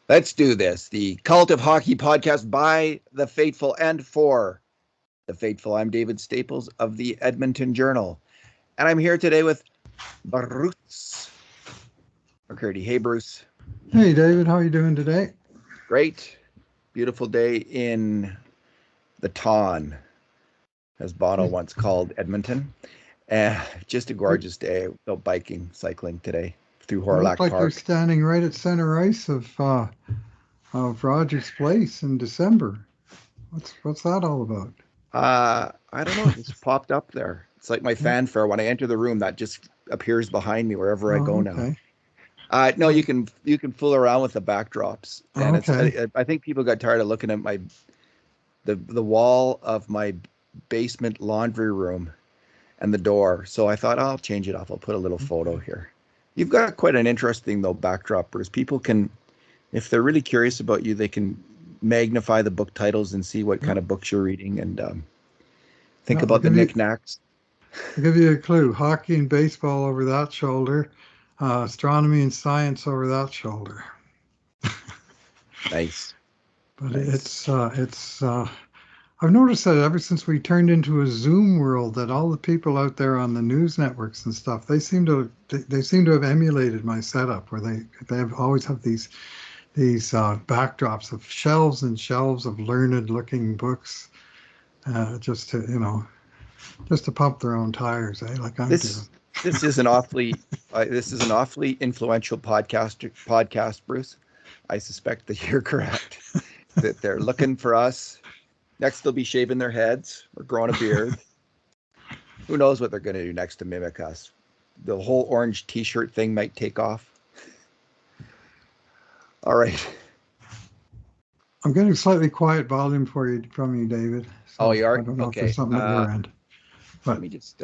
Let's do this. The Cult of Hockey podcast by the faithful and for the faithful. I'm David Staples of the Edmonton Journal. And I'm here today with Bruce McCurdy. Hey, Bruce. Hey, David. How are you doing today? Great. Beautiful day in the Ton, as Bono once called Edmonton. Just a gorgeous day. Out biking, cycling today through Horlock Look like Park. you're standing right at center ice of Rogers Place in December. What's that all about? I don't know. It just popped up there. It's like my fanfare. When I enter the room, that just appears behind me wherever I go now. No, you can fool around with the backdrops, and I think people got tired of looking at the wall of my basement laundry room and the door. So I thought I'll change it up. I'll put a little photo here. You've got quite an interesting backdrop, Bruce. People can, if they're really curious about you, they can magnify the book titles and see what kind of books you're reading and think about the knickknacks. I'll give you a clue. Hockey and baseball over that shoulder. Astronomy and science over that shoulder. Nice. But nice. It's I've noticed that ever since we turned into a Zoom world, that all the people out there on the news networks and stuff, they seem to have emulated my setup, where they always have these backdrops of shelves and shelves of learned looking books, just to pump their own tires, like I'm doing. This is an awfully influential podcast, Bruce. I suspect that you're correct. That they're looking for us. Next, they'll be shaving their heads or growing a beard. Who knows what they're going to do next to mimic us? The whole orange T-shirt thing might take off. All right. I'm getting slightly quiet volume from you, David. So you are? I don't know Okay. if there's something at your end. But let me just.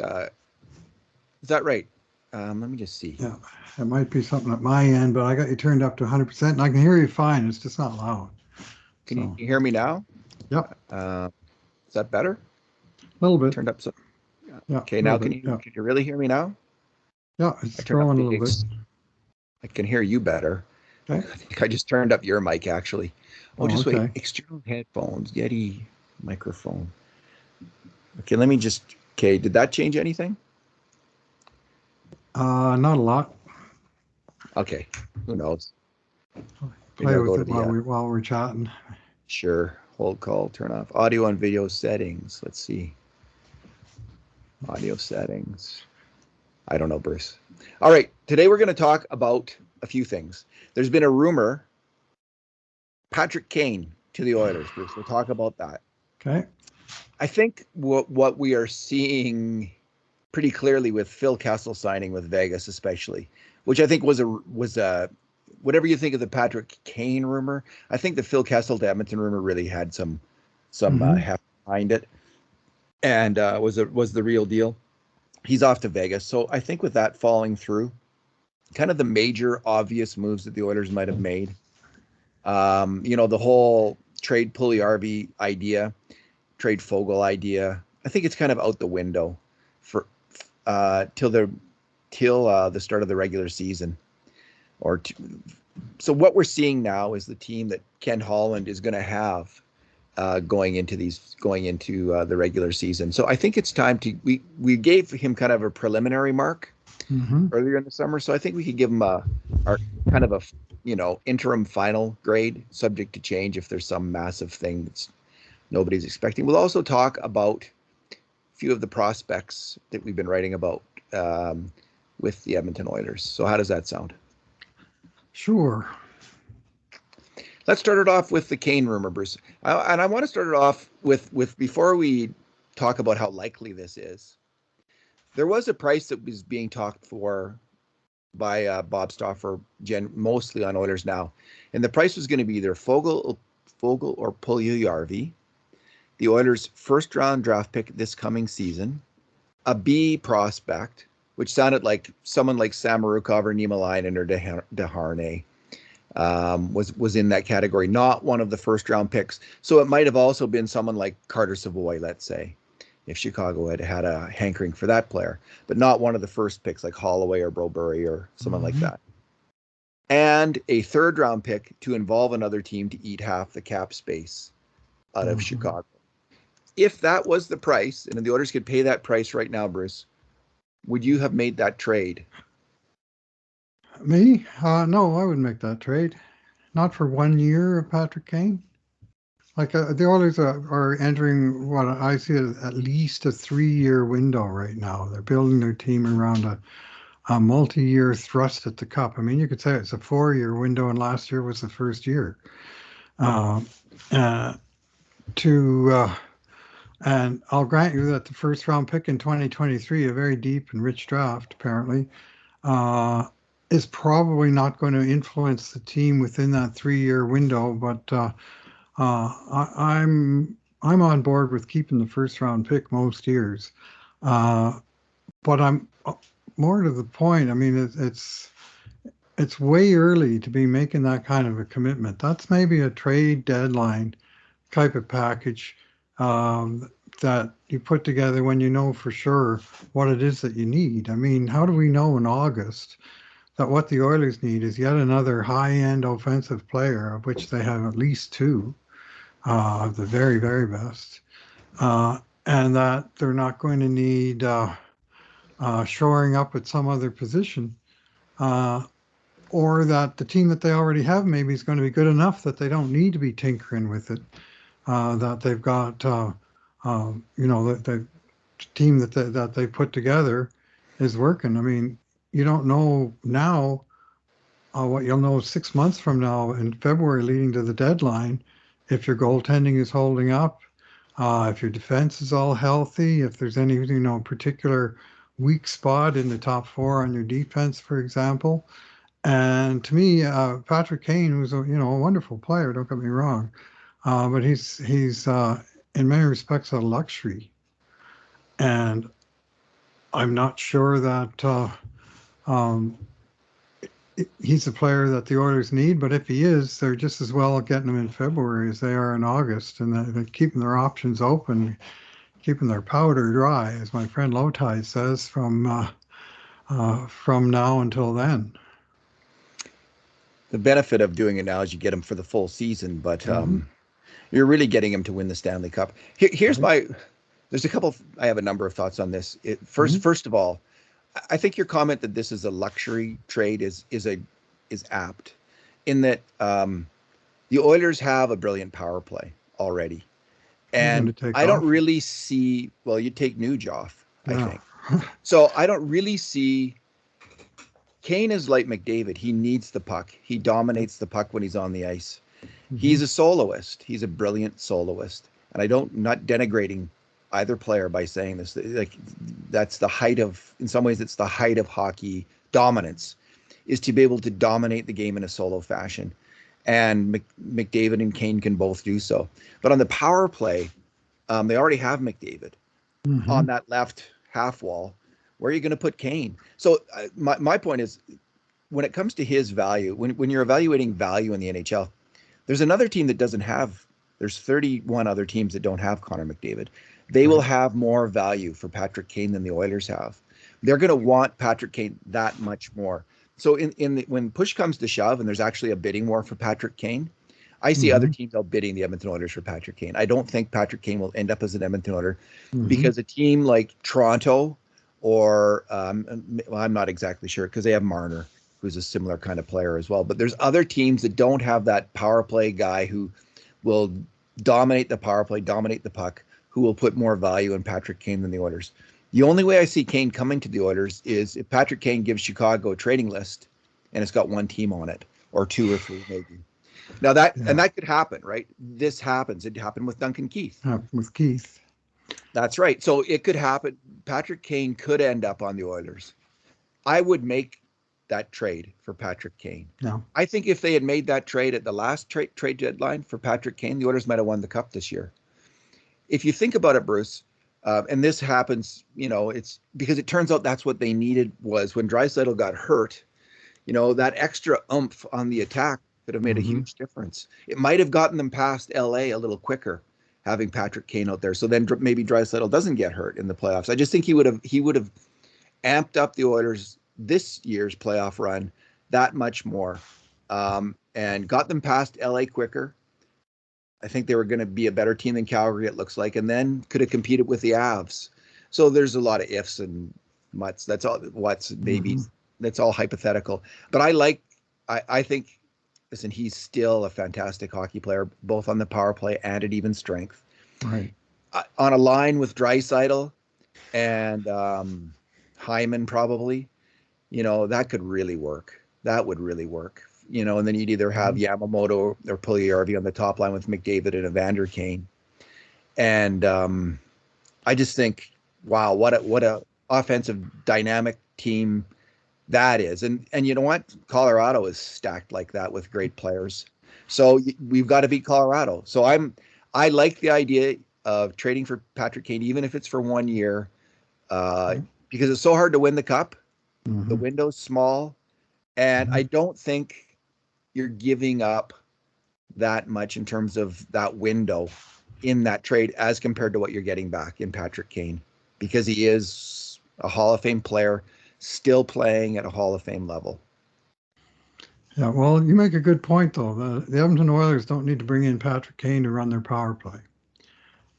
Is that right? Let me just see. Yeah, it might be something at my end, but I got you turned up to 100%, and I can hear you fine. It's just not loud. Can you hear me now? Yep. Is that better? A little bit. Turned up some. Yeah. Okay, now can you really hear me now? Yeah, it's growing a little bit. I can hear you better. Okay. I think I just turned up your mic actually. Wait. External headphones, Yeti microphone. Okay, let me just. Okay, did that change anything? Not a lot. Okay, who knows? Play with it while we're chatting. Sure. Hold call, turn off. Audio and video settings. Let's see. Audio settings. I don't know, Bruce. All right. Today we're going to talk about a few things. There's been a rumor. Patrick Kane to the Oilers, Bruce. We'll talk about that. Okay. I think what we are seeing pretty clearly with Phil Kessel signing with Vegas, especially, which I think was a whatever you think of the Patrick Kane rumor, I think the Phil Kessel to Edmonton rumor really had some heft behind it, and was the real deal. He's off to Vegas, so I think with that falling through, kind of the major obvious moves that the Oilers might have made, the whole trade Puljujarvi idea, trade Foegele idea, I think it's kind of out the window for till the start of the regular season. So what we're seeing now is the team that Ken Holland is going to have going into the regular season. So I think it's time we gave him kind of a preliminary mark earlier in the summer. So I think we could give him our kind of a interim final grade, subject to change if there's some massive thing that's nobody's expecting. We'll also talk about a few of the prospects that we've been writing about with the Edmonton Oilers. So how does that sound? Sure. Let's start it off with the Kane rumor, Bruce. And I want to start it off with before we talk about how likely this is. There was a price that was being talked for by Bob Stauffer, mostly on Oilers Now, and the price was going to be either Foegele or Puljujarvi, the Oilers' first-round draft pick this coming season, a B prospect, which sounded like someone like Samorukov or Niemelainen or Desharnais was in that category, not one of the first-round picks. So it might have also been someone like Carter Savoy, let's say, if Chicago had a hankering for that player, but not one of the first picks like Holloway or Broberry or someone like that. and a third round pick to involve another team to eat half the cap space out of Chicago. If that was the price, and the Oilers could pay that price right now, Bruce, would you have made that trade? Me? No, I wouldn't make that trade. Not for 1 year of Patrick Kane. Like the Oilers are entering what I see as at least a 3 year window right now. They're building their team around a multi-year thrust at the cup. I mean, you could say it's a 4 year window, and last year was the first year. Uh, uh, and I'll grant you that the first round pick in 2023, a very deep and rich draft, apparently, uh, is probably not going to influence the team within that 3 year window. But I'm on board with keeping the first round pick most years. But I'm more to the point. I mean, it's way early to be making that kind of a commitment. That's maybe a trade deadline type of package that you put together when you know for sure what it is that you need. I mean, how do we know in August that what the Oilers need is yet another high-end offensive player, of which they have at least two of the very, very best, and that they're not going to need shoring up at some other position, or that the team that they already have maybe is going to be good enough that they don't need to be tinkering with it, that they've got, that the team that they put together is working. I mean, you don't know now what you'll know 6 months from now in February leading to the deadline, if your goaltending is holding up, if your defense is all healthy, if there's any, particular weak spot in the top four on your defense, for example. And to me, Patrick Kane, who's a wonderful player, don't get me wrong, but he's in many respects a luxury, and I'm not sure that um, he's a player that the Oilers need. But if he is, they're just as well getting him in February as they are in August, and they're keeping their options open, keeping their powder dry, as my friend Lowtide says, from now until then. The benefit of doing it now is you get him for the full season, but you're really getting him to win the Stanley Cup. Here's there's I have a number of thoughts on this. First of all, I think your comment that this is a luxury trade is apt, in that the Oilers have a brilliant power play already, and I don't really see. Well, you take Nuge off, I think. So I don't really see. Kane is like McDavid. He needs the puck. He dominates the puck when he's on the ice. He's a soloist. He's a brilliant soloist, and not denigrating either player by saying this. Like, that's the height of, in some ways, it's the height of hockey dominance, is to be able to dominate the game in a solo fashion. And McDavid and Kane can both do so. But on the power play, they already have McDavid on that left half wall. Where are you going to put Kane? So my point is, when it comes to his value, when you're evaluating value in the NHL, there's another team that doesn't have, there's 31 other teams that don't have Connor McDavid. They will have more value for Patrick Kane than the Oilers have. They're going to want Patrick Kane that much more. So when push comes to shove and there's actually a bidding war for Patrick Kane, I see other teams outbidding the Edmonton Oilers for Patrick Kane. I don't think Patrick Kane will end up as an Edmonton Oiler because a team like Toronto, or I'm not exactly sure, because they have Marner, who's a similar kind of player as well. But there's other teams that don't have that power play guy who will dominate the power play, dominate the puck, who will put more value in Patrick Kane than the Oilers. The only way I see Kane coming to the Oilers is if Patrick Kane gives Chicago a trading list and it's got one team on it, or two or three maybe. Now and that could happen, right? This happens. It happened with Duncan Keith. With Keith. That's right. So it could happen. Patrick Kane could end up on the Oilers. I would make that trade for Patrick Kane. No. I think if they had made that trade at the last trade deadline for Patrick Kane, the Oilers might have won the Cup this year. If you think about it, Bruce, and this happens, it's because it turns out that's what they needed, was when Draisaitl got hurt, that extra oomph on the attack could have made a huge difference. It might have gotten them past LA a little quicker, having Patrick Kane out there. So then maybe Draisaitl doesn't get hurt in the playoffs. I just think he would have amped up the Oilers this year's playoff run that much more. and got them past LA quicker. I think they were going to be a better team than Calgary, it looks like, and then could have competed with the Avs. So there's a lot of ifs and muts. That's all. What's maybe. Mm-hmm. That's all hypothetical. But I think, listen, he's still a fantastic hockey player, both on the power play and at even strength. Right. On a line with Draisaitl and Hyman, probably, that could really work. That would really work. And then you'd either have Yamamoto or Puljujärvi on the top line with McDavid and Evander Kane. And I just think, wow, what a offensive dynamic team that is. And you know what? Colorado is stacked like that with great players. So we've got to beat Colorado. So I like the idea of trading for Patrick Kane, even if it's for 1 year, because it's so hard to win the cup. The window's small, and I don't think you're giving up that much in terms of that window in that trade as compared to what you're getting back in Patrick Kane, because he is a Hall of Fame player still playing at a Hall of Fame level. Yeah, well, you make a good point, though. The Edmonton Oilers don't need to bring in Patrick Kane to run their power play.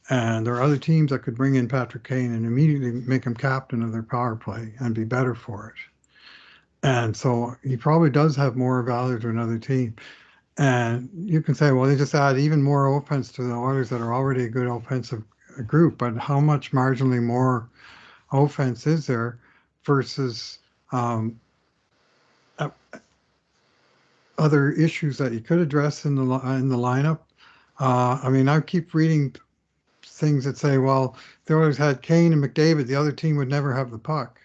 And there are other teams that could bring in Patrick Kane and immediately make him captain of their power play and be better for it. And so he probably does have more value to another team. And you can say, well, they just add even more offense to the Oilers that are already a good offensive group. But how much marginally more offense is there versus other issues that you could address in the lineup? I keep reading things that say, well, they always had Kane and McDavid. The other team would never have the puck.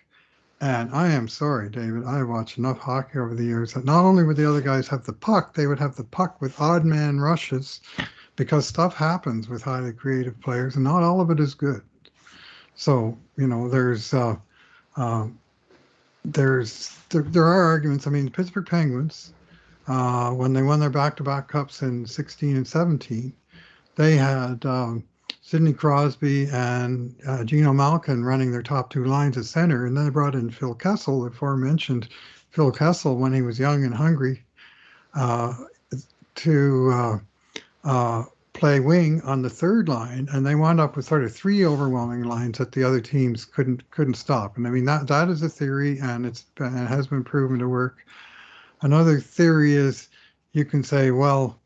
And I am sorry, David. I watched enough hockey over the years that not only would the other guys have the puck, they would have the puck with odd man rushes, because stuff happens with highly creative players, and not all of it is good. So there are arguments. I mean, the Pittsburgh Penguins, when they won their back-to-back cups in 16 and 17, they had Sidney Crosby and Geno Malkin running their top two lines at center. And then they brought in Phil Kessel, the aforementioned Phil Kessel, when he was young and hungry, to play wing on the third line. And they wound up with sort of three overwhelming lines that the other teams couldn't stop. And I mean, that is a theory, and it has been proven to work. Another theory is you can say, well,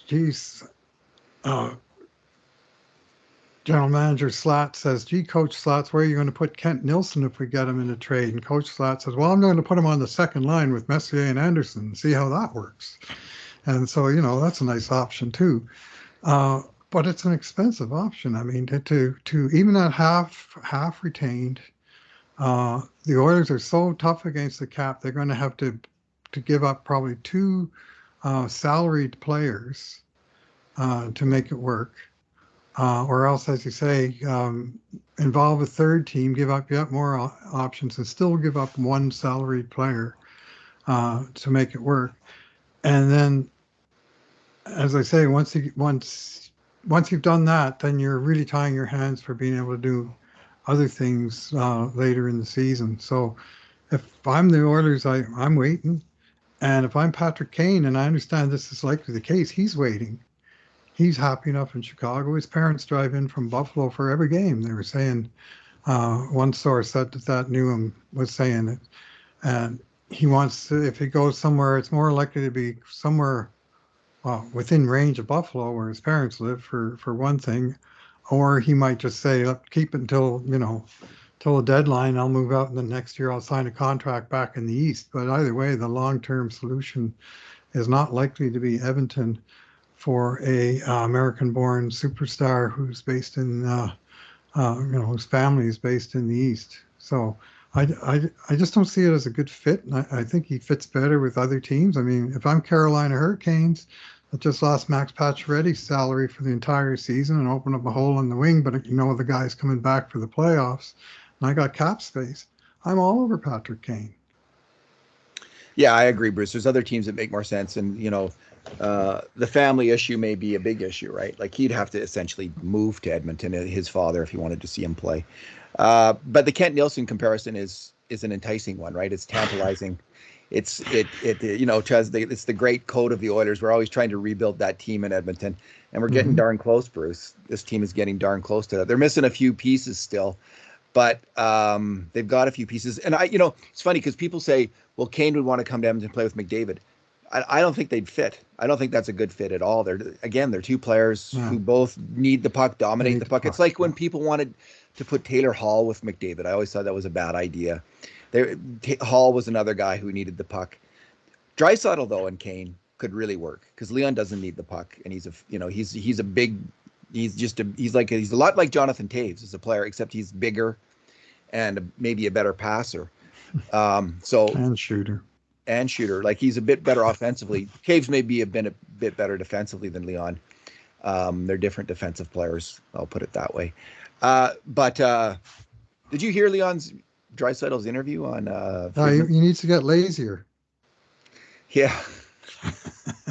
geez, General Manager Slatt says, gee, Coach Slatt, where are you going to put Kent Nilsson if we get him in a trade? And Coach Slatt says, well, I'm going to put him on the second line with Messier and Anderson and see how that works. And so, that's a nice option too. But it's an expensive option. I mean, to even at half retained, the Oilers are so tough against the cap, they're going to have to give up probably two salaried players to make it work. Or else, as you say, involve a third team, give up yet more options, and still give up one salaried player to make it work. And then, as I say, once you've done that, then you're really tying your hands for being able to do other things later in the season. So, if I'm the Oilers, I'm waiting, and if I'm Patrick Kane, and I understand this is likely the case, he's waiting. He's happy enough in Chicago. His parents drive in from Buffalo for every game. They were saying, one source that knew him was saying it. And he wants to, if he goes somewhere, it's more likely to be somewhere within range of Buffalo where his parents live for one thing. Or he might just say, keep it until the deadline. I'll move out, and then next year I'll sign a contract back in the East. But either way, the long-term solution is not likely to be Edmonton for a American-born superstar who's based in, whose family is based in the East. So I just don't see it as a good fit. And I think he fits better with other teams. I mean, if I'm Carolina Hurricanes, that just lost Max Pacioretty's salary for the entire season and opened up a hole in the wing, but the guy's coming back for the playoffs, and I got cap space, I'm all over Patrick Kane. Yeah, I agree, Bruce. There's other teams that make more sense, and the family issue may be a big issue, right? Like, he'd have to essentially move to Edmonton, his father, if he wanted to see him play. But the Kent Nilsson comparison is an enticing one, right? It's tantalizing. it's the great code of the Oilers. We're always trying to rebuild that team in Edmonton, and we're getting Mhm. darn close, Bruce. This team is getting darn close to that. They're missing a few pieces still, but they've got a few pieces. And it's funny because people say, well, Kane would want to come to Edmonton and play with McDavid. I don't think they'd fit. I don't think that's a good fit at all. They're two players Yeah, who both need the puck, dominate need the the puck. It's puck. like Yeah. when people wanted to put Taylor Hall with McDavid. I always thought that was a bad idea. Hall was another guy who needed the puck. Draisaitl though and Kane could really work because Leon doesn't need the puck, and he's a big, he's a lot like Jonathan Taves as a player, except he's bigger and maybe a better passer. So And shooter. and shooter, like he's a bit better offensively. Taves may be a bit better defensively than Leon. They're different defensive players. I'll put it that way. But did you hear Leon's Draisaitl's interview on Friedman? He needs to get lazier. Yeah,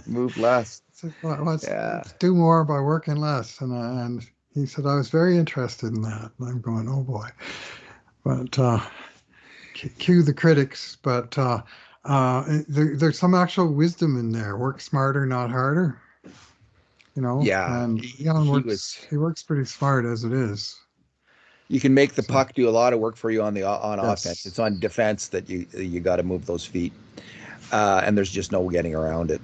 move less. So, Yeah, let's do more by working less. And he said, I was very interested in that. And I'm going, oh boy. But cue the critics. But there's some actual wisdom in there. Work smarter, not harder. yeah. And Leon He was. he works pretty smart as it is. You can make the So, puck do a lot of work for you on offense. yes. It's on defense that you got to move those feet, and there's just no getting around it.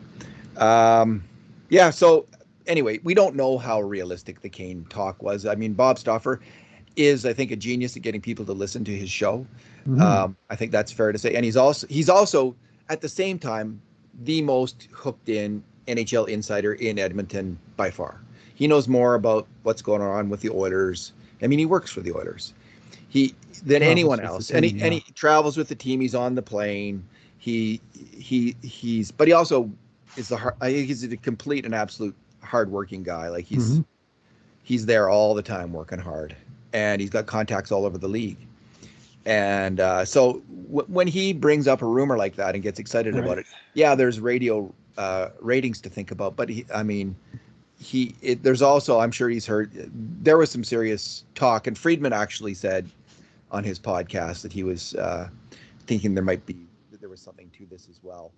Yeah. So anyway, we don't know how realistic the Kane talk was. I mean, Bob Stauffer is, I think, a genius at getting people to listen to his show. Mhm. I think that's fair to say, and he's also at the same time the most hooked in NHL insider in Edmonton by far. He knows more about what's going on with the Oilers. I mean, he works for the Oilers. He than Travels anyone with the else. team, And yeah. he travels with the team. He's on the plane. But he also is he's a complete and absolute hardworking guy. Like Hmm. he's there all the time working hard, and he's got contacts all over the league. And so when he brings up a rumor like that and gets excited about Right. it, yeah, there's radio ratings to think about. But there's also, I'm sure he's heard, there was some serious talk, and Friedman actually said on his podcast that he was thinking there was something to this as well.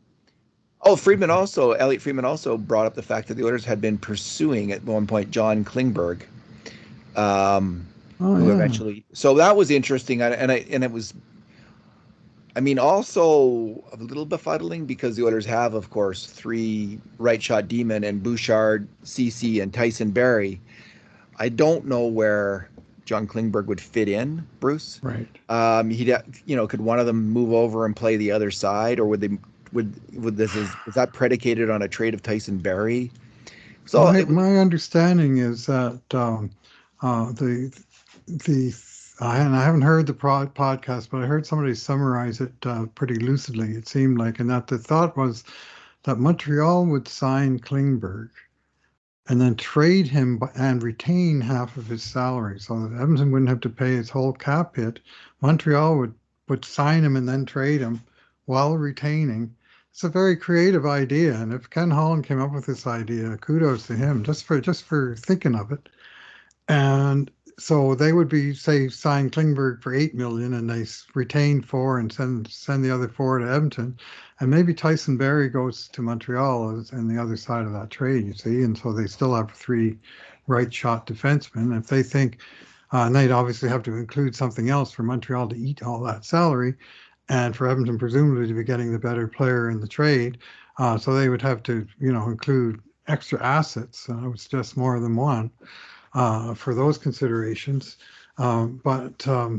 Oh, Elliot Friedman also brought up the fact that the Oilers had been pursuing at one point John Klingberg, um, Oh, who yeah. eventually. So that was interesting, and it was. I mean, also a little befuddling because the Oilers have, of course, three right shot demon and Bouchard, CC, and Tyson Barrie. I don't know where John Klingberg would fit in, Bruce. Right. Could one of them move over and play the other side, or would they? Would this is that predicated on a trade of Tyson Barrie? So My it was. my understanding is that the and I haven't heard the podcast, but I heard somebody summarize it pretty lucidly. It seemed like, and that the thought was that Montreal would sign Klingberg and then trade him and retain half of his salary, so that Edmonton wouldn't have to pay his whole cap hit. Montreal would sign him and then trade him while retaining. It's a very creative idea, and if Ken Holland came up with this idea, kudos to him just for thinking of it. And so they would be, say, sign Klingberg for 8 million, and they retain 4 and send the other 4 to Edmonton, and maybe Tyson Barrie goes to Montreal and the other side of that trade. You see, and so they still have 3 right shot defensemen. If they think, and they'd obviously have to include something else for Montreal to eat all that salary, and for Edmonton presumably to be getting the better player in the trade. So they would have to, include extra assets. I would suggest more than one for those considerations. But uh,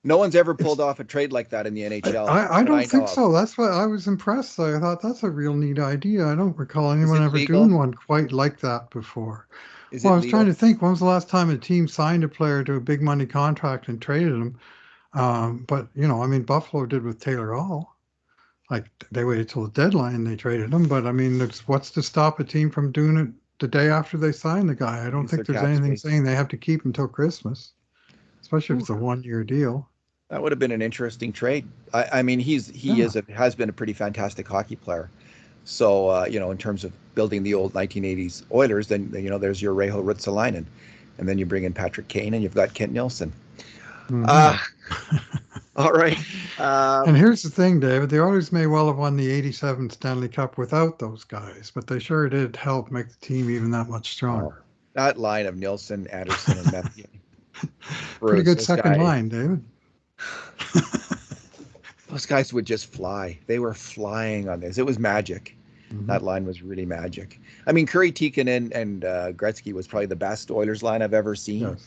No one's ever pulled it's off a trade like that in the NHL I that don't I know think of. so. That's why I was impressed. I thought that's a real neat idea. I don't recall Is anyone it ever doing legal? one quite like that before. Is Well, it I was trying legal? to think, when was the last time a team signed a player to a big money contract and traded him? But I mean, Buffalo did with Taylor Hall. Like, they waited till the deadline, they traded him. But I mean, what's to stop a team from doing it the day after they sign the guy? I don't Use their think there's cap anything space. saying they have to keep until Christmas, especially if Whew. it's a 1-year deal. That would have been an interesting trade. I mean, Yeah. has been a pretty fantastic hockey player. So in terms of building the old 1980s Oilers, then there's your Reijo Ruotsalainen, and then you bring in Patrick Kane, and you've got Kent Nilsson. Hmm. Uh, All right. And here's the thing, David, the Oilers may well have won the 87 Stanley Cup without those guys, but they sure did help make the team even that much Oh, stronger. that line of Nilsson, Anderson, and Matthew. Pretty Bruce, good second line, David. those guys would just fly. They were flying on this. It was magic. Mhm. That line was really magic. I mean, Curry, Tikkanen, and Gretzky was probably the best Oilers line I've ever seen. Yes.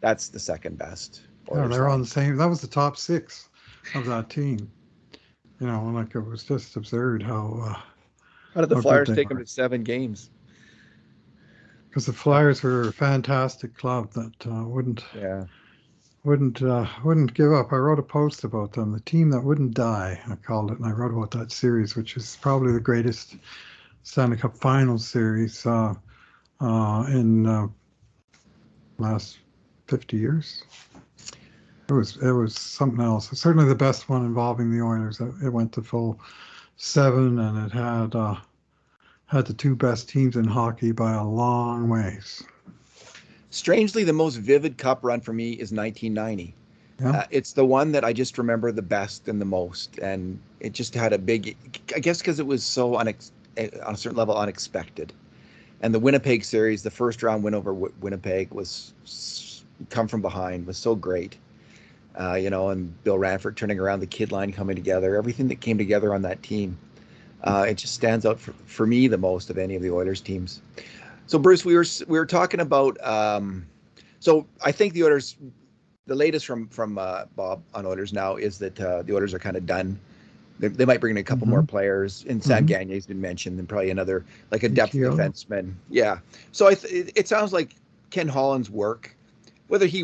That's the second best Yeah, Oilers they're on line. the same. That was the top six of that team. Like it was just absurd How did the how good Flyers they take them were. to 7 games? Because the Flyers were a fantastic club that Yeah. wouldn't give up. I wrote a post about them, the team that wouldn't die. I called it, and I wrote about that series, which is probably the greatest Stanley Cup Finals series in last 50 years. It was something else. Certainly the best one involving the Oilers. It went to full seven, and it had the two best teams in hockey by a long ways. Strangely, the most vivid cup run for me is 1990. Yeah. It's the one that I just remember the best and the most, and it just had a big. I guess because it was so on a certain level unexpected. And the Winnipeg series, the first round win over Winnipeg was come from behind, was so great. And Bill Ranford turning around, the kid line coming together, everything that came together on that team. It just stands out for me the most of any of the Oilers teams. So Bruce, we were talking about. So I think the Oilers, the latest from Bob on Oilers now is that the Oilers are kind of done. They might bring in a couple more Hmm. players. And Sam Hmm. Gagner's been mentioned, and probably another like a depth PTO. defenseman. Yeah. So it sounds like Ken Holland's work. Whether he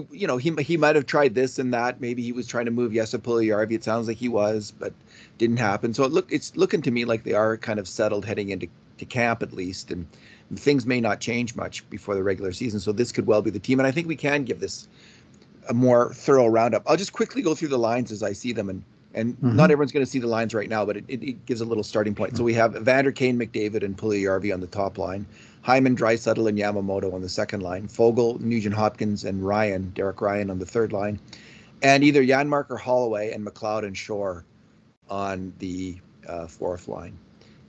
might have tried this and that. Maybe he was trying to move Jesse Puljujärvi. It sounds like he was, but didn't happen. So it's looking to me like they are kind of settled heading into camp at least, and things may not change much before the regular season. So this could well be the team, and I think we can give this a more thorough roundup. I'll just quickly go through the lines as I see them, and not Hmm. everyone's going to see the lines right now, but it gives a little starting point. So Sure. we have Evander Kane, McDavid, and Puljujärvi on the top line. Hyman, Draisaitl, and Yamamoto on the second line. Fogle, Nugent Hopkins, and Derek Ryan on the third line. And either Janmark or Holloway and McLeod and Shore on the fourth line.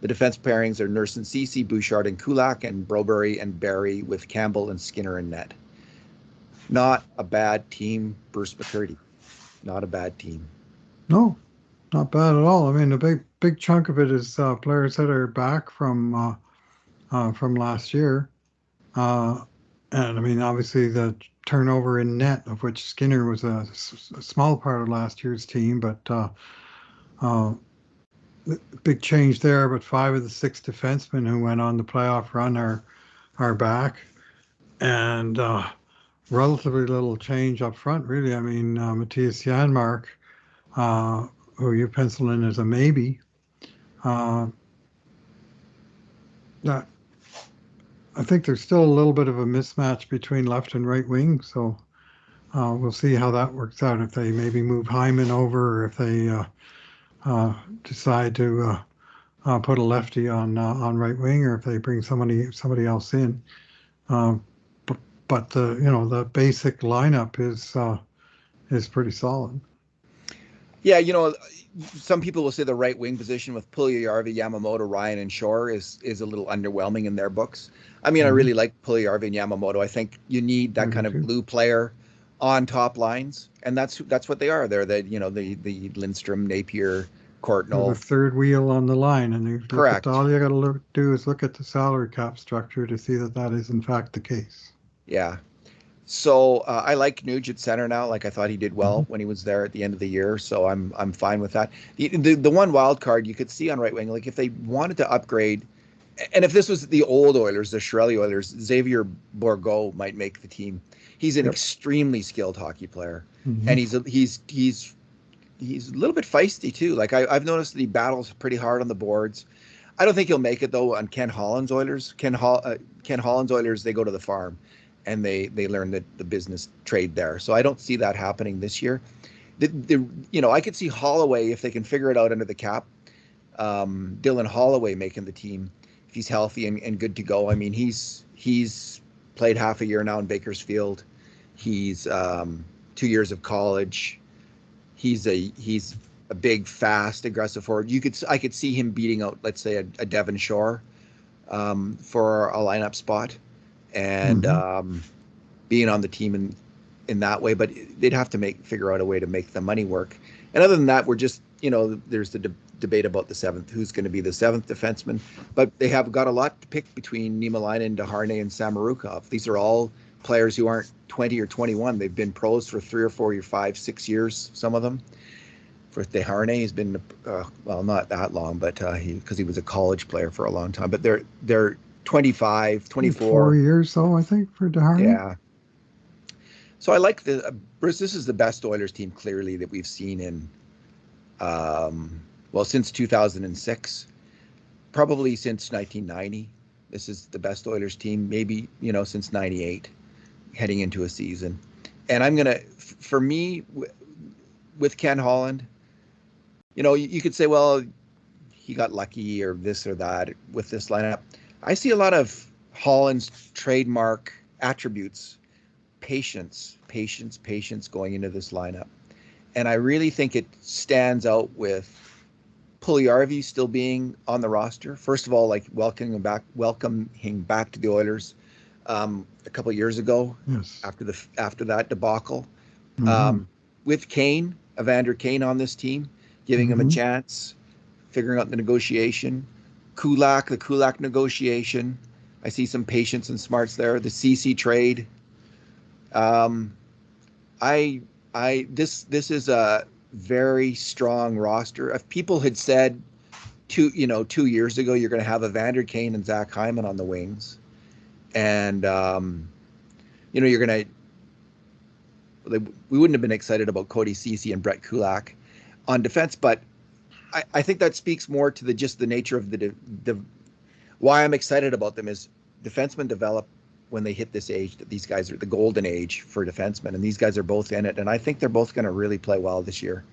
The defense pairings are Nurse and Ceci, Bouchard and Kulak, and Broberry and Barry with Campbell and Skinner and net. Not a bad team, Bruce McCurdy. Not a bad team. No, not bad at all. I mean, a big chunk of it is players that are back from last year, uh, and I mean, obviously the turnover in net, of which Skinner was a small part of last year's team, but uh, big change there. But five of the six defensemen who went on the playoff run are back, and relatively little change up front, really. I mean, Matthias Janmark, uh, who you pencil in as a maybe. Uh, that I think there's still a little bit of a mismatch between left and right wing, so we'll see how that works out. If they maybe move Hyman over, or if they uh, decide to put a lefty on right wing, or if they bring somebody else in. Uh, but the basic lineup is pretty solid. Yeah, some people will say the right wing position with Puljujärvi, Yamamoto, Ryan, and Shore is a little underwhelming in their books. I mean, I Hmm. really like Puljujärvi and Yamamoto. I think you need that I do kind of too. glue player on top lines, and that's what they are. They're the Lindstrom, Napier, They're the Courtnall. third wheel on the line, and you look at Correct. all you got to do is look at the salary cap structure to see that that is in fact the case. Yeah. So I like Nuge at center now. Like I thought he did well Hmm. when he was there at the end of the year. So I'm fine with that. The one wild card you could see on right wing, like if they wanted to upgrade, and if this was the old Oilers, the Shirley Oilers, Xavier Bourgault might make the team. He's an Yep. extremely skilled hockey player, Hmm. and he's a little bit feisty too. Like I've noticed that he battles pretty hard on the boards. I don't think he'll make it though on Ken Holland's Oilers. Ken Holland's Oilers, they go to the farm, and they learn the business trade there. So I don't see that happening this year. I could see Holloway if they can figure it out under the cap. Dylan Holloway making the team if he's healthy and good to go. I mean, he's played half a year now in Bakersfield. He's 2 years of college. he's a big, fast, aggressive forward. I could see him beating out, let's say, a Devon Shore for a lineup spot, and Hmm. being on the team in that way. But they'd have to figure out a way to make the money work. And other than that, we're just, there's the debate about the seventh, who's going to be the seventh defenseman. But they have got a lot to pick between Niemelainen, Deharnay, and Samorukov. These are all players who aren't 20 or 21. They've been pros for 3 or 4 or 5, 6 years, some of them. For Deharnay, he's been well, not that long, but because he was a college player for a long time. But they're 25, 4 24. years, though, I think, for Deharnay. Yeah. So I like Bruce. This is the best Oilers team clearly that we've seen in well, since 2006, probably since 1990. This is the best Oilers team, maybe since '98, heading into a season. And I'm gonna, for me, with Ken Holland, you could say, well, he got lucky or this or that with this lineup. I see a lot of Holland's trademark attributes: patience, patience, patience going into this lineup. And I really think it stands out with Puljujarvi still being on the roster. First of all, like welcoming him back to the Oilers a couple of years ago, Yes. after that debacle. Hmm. With Kane, Evander Kane on this team, giving him a Hmm. chance, figuring out the negotiation. The Kulak negotiation. I see some patience and smarts there. The CC trade. Um, I this is a very strong roster. If people had said 2 years ago you're going to have Evander Kane and Zach Hyman on the wings, and you're going to, we wouldn't have been excited about Cody Ceci and Brett Kulak on defense, but I think that speaks more to just the nature of the why I'm excited about them is defensemen develop when they hit this age. That these guys are the golden age for defensemen, and these guys are both in it. And I think they're both going to really play well this year.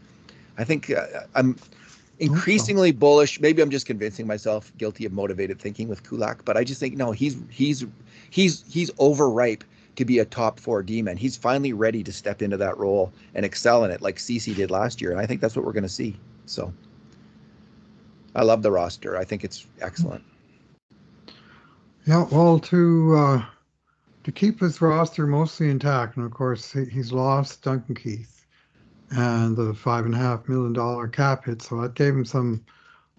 I think I'm Hope so. increasingly bullish. Maybe I'm just convincing myself, guilty of motivated thinking with Kulak, but I just think no, he's overripe to be a top 4 D-man. He's finally ready to step into that role and excel in it, like Cece did last year. And I think that's what we're going to see. So I love the roster. I think it's excellent. Yeah, well, to keep his roster mostly intact, and of course he's lost Duncan Keith and the $5.5 million cap hit, so that gave him some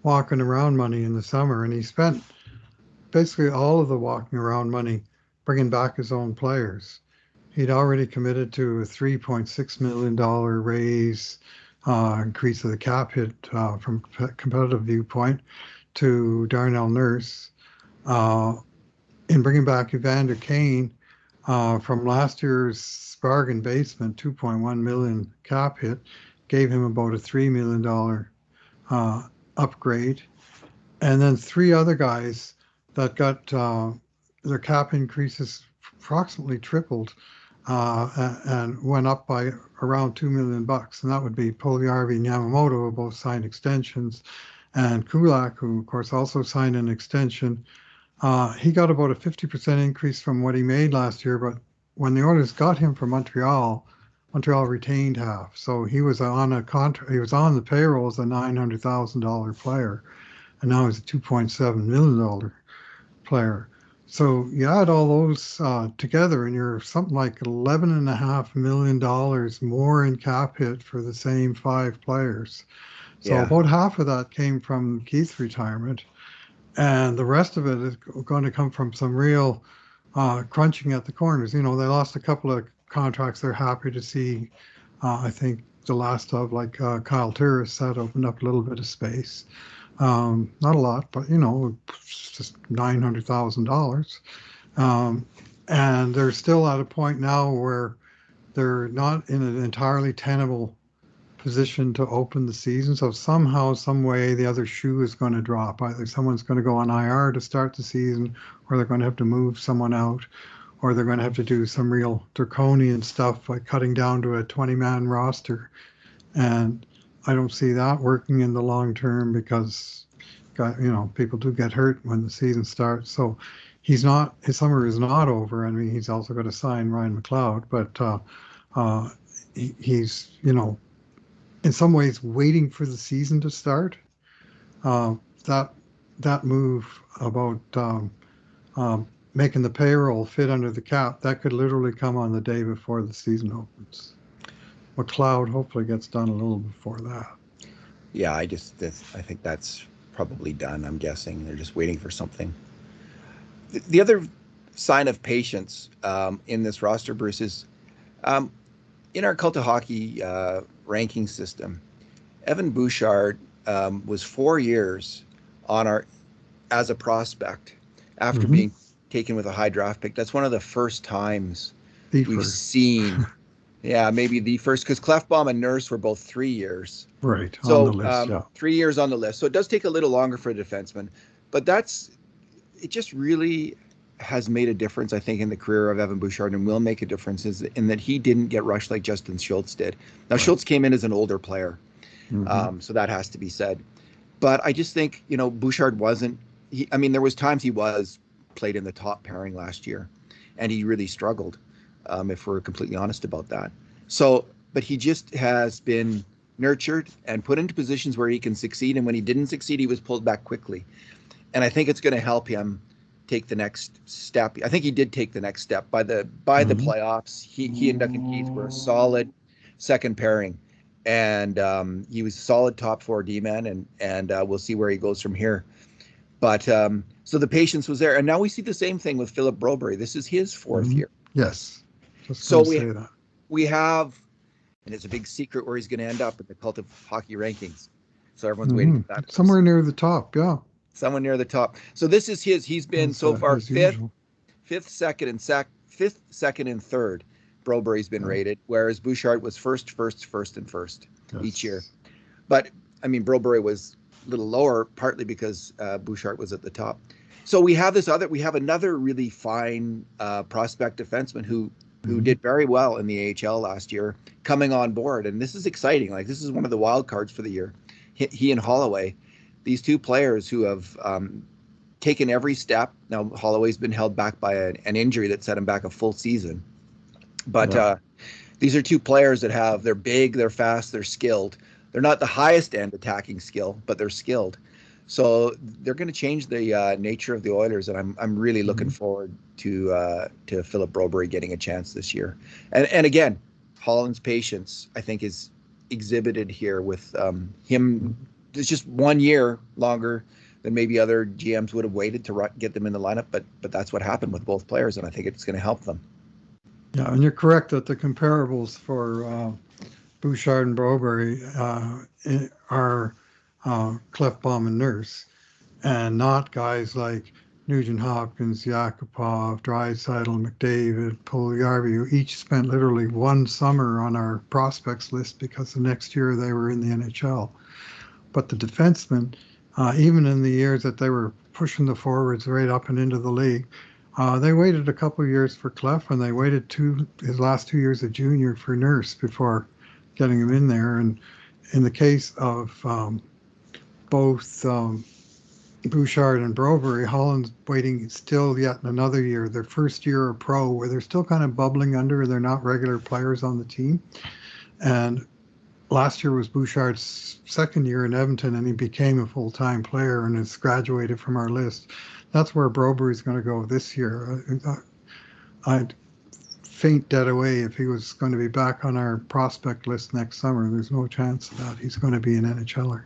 walking around money in the summer, and he spent basically all of the walking around money bringing back his own players. He'd already committed to a $3.6 million raise, increase of the cap hit from a competitive viewpoint to Darnell Nurse. Uh, in bringing back Evander Kane from last year's bargain basement, 2.1 million cap hit, gave him about a $3 million upgrade, and then 3 other guys that got their cap increases approximately tripled and went up by around $2 million, and that would be Puljujarvi and Yamamoto, who both signed extensions, and Kulak, who of course also signed an extension. He got about a 50% increase from what he made last year, but when the Oilers got him from Montreal, Montreal retained half. So he was on a contract. He was on the payroll as a $900,000 player, and now he's a $2.7 million player. So you add all those together, and you're something like $11.5 million more in cap hit for the same 5 players. So Yeah. about half of that came from Keith's retirement, and the rest of it is going to come from some real crunching at the corners. They lost a couple of contracts they're happy to see. I think the last of, like Kyle Turris, that opened up a little bit of space. Not a lot, but just $900,000. And they're still at a point now where they're not in an entirely tenable position to open the season. So somehow, some way, the other shoe is going to drop. Either someone's going to go on IR to start the season, or they're going to have to move someone out, or they're going to have to do some real draconian stuff like cutting down to a 20-man roster. And I don't see that working in the long term because, people do get hurt when the season starts. So his summer is not over. I mean, he's also got to sign Ryan McLeod, but he's, in some ways waiting for the season to start. That that move about making the payroll fit under the cap, that could literally come on the day before the season opens. McLeod hopefully gets done a little before that. Yeah, I think that's probably done. I'm guessing they're just waiting for something. The other sign of patience in this roster, Bruce, is um, in our Cult of Hockey ranking system. Evan Bouchard was 4 years on our as a prospect after Mm-hmm. being taken with a high draft pick. That's one of the first times The we've first. seen, yeah, maybe the first, because Clefbaum and Nurse were both 3 years. Right, on the So list, yeah. 3 years on the list. So it does take a little longer for a defenseman, but it just really has made a difference, I think, in the career of Evan Bouchard, and will make a difference in that he didn't get rushed like Justin Schultz did. Now, Right. Schultz came in as an older player, Mm-hmm. so that has to be said. But I just think, Bouchard wasn't. I mean, there was times he was played in the top pairing last year, and he really struggled, if we're completely honest about that. So, but he just has been nurtured and put into positions where he can succeed. And when he didn't succeed, he was pulled back quickly. And I think it's going to help him take the next step. I think he did take the next step by the Mm-hmm. playoffs. He and Duncan Keith were a solid second pairing, and he was a solid top four D man, and we'll see where he goes from here. But so the patience was there, and now we see the same thing with Philip Broberry. This is his fourth Mm-hmm. year. Yes, just So going to we say that. we have, and it's a big secret where he's going to end up in the Cult of Hockey rankings. So everyone's waiting Mm-hmm. for that. Somewhere near the top, yeah, Someone near the top. So this is his. He's been so far as usual. fifth, second, and third. Broberry's been Yeah. rated, whereas Bouchard was first, and first each year. Yes. But I mean, Broberry was a little lower, partly because Bouchard was at the top. So we have another really fine prospect defenseman who Mm-hmm. did very well in the AHL last year, coming on board, and this is exciting. Like, this is one of the wild cards for the year. He and Holloway, these two players who have taken every step. Now, Holloway's been held back by an injury that set him back a full season. But Yeah. these are two players that they're big, they're fast, they're skilled. They're not the highest end attacking skill, but they're skilled. So they're going to change the nature of the Oilers, and I'm really looking Mm-hmm. forward to Philip Broberry getting a chance this year. And again, Holland's patience, I think, is exhibited here with him. Mm-hmm. It's just 1 year longer than maybe other GMs would have waited to get them in the lineup, but that's what happened with both players, and I think it's going to help them. Yeah, and you're correct that the comparables for Bouchard and Broberry are Klefbom and Nurse, and not guys like Nugent Hopkins, Yakupov, Draisaitl, McDavid, Puljujärvi, who each spent literally one summer on our prospects list because the next year they were in the NHL. But the defensemen, even in the years that they were pushing the forwards right up and into the league, they waited a couple of years for Clef, and they waited his last 2 years of junior for Nurse before getting him in there. And in the case of both Bouchard and Broberry, Holland's waiting still yet another year, their first year of pro, where they're still kind of bubbling under. They're not regular players on the team. And last year was Bouchard's second year in Edmonton, and he became a full-time player and has graduated from our list. That's where Broberry's going to go this year. I'd faint dead away if he was going to be back on our prospect list next summer. There's no chance of that. He's going to be an NHLer.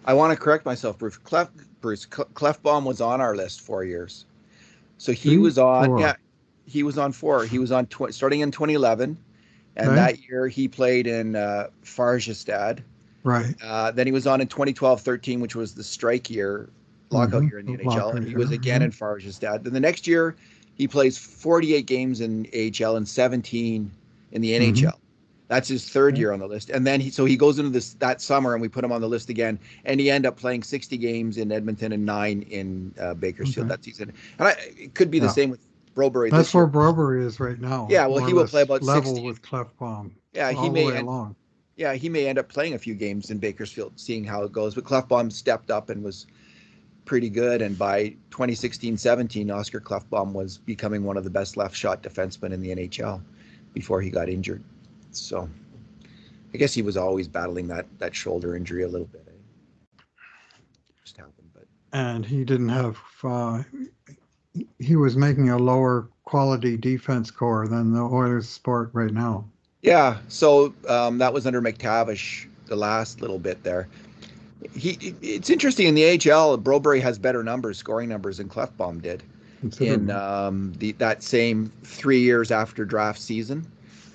I want to correct myself, Bruce. Clefbaum was on our list 4 years. So he was on, 4. yeah, he was on 4. He was on starting in 2011. And Okay. that year he played in Farjestad. Right. Then he was on in 2012-13, which was the strike year, lockout year in the NHL. And he was again in Farjestad. Then the next year he plays 48 games in AHL and 17 in the NHL. That's his third year on the list. And then he goes into that summer, and we put him on the list again. And he ended up playing 60 games in Edmonton and 9 in Bakersfield that season. And it could be the same with Broberry That's this year. where Broberry is right now. Yeah, well, he will play about level 60 with Klefbom. Yeah, all the way along. Yeah, he may end up playing a few games in Bakersfield, seeing how it goes. But Klefbom stepped up and was pretty good. And by 2016-17, Oscar Klefbom was becoming one of the best left shot defensemen in the NHL before he got injured. So I guess he was always battling that shoulder injury a little bit. Just happened, but And he didn't have. He was making a lower quality defense core than the Oilers sport right now. yeah. So that was under McTavish the last little bit there. It's interesting in the AHL. Broberry has better numbers, scoring numbers, than Klefbom did in that same 3 years after draft season.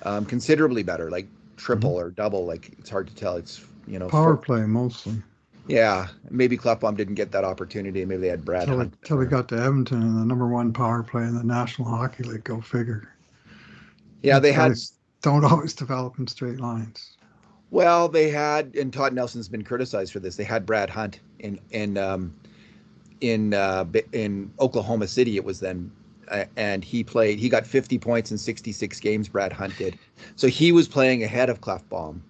Considerably better, like triple or double. Like it's hard to tell. It's power play mostly. Yeah, maybe Klefbom didn't get that opportunity. Maybe they had Brad Hunt. Till he got to Edmonton and the #1 power play in the National Hockey League. Go figure. Yeah, they had. Don't always develop in straight lines. Well, they had, and Todd Nelson's been criticized for this. They had Brad Hunt in Oklahoma City. It was then, and he got 50 points in 66 games. Brad Hunt did, so he was playing ahead of Klefbom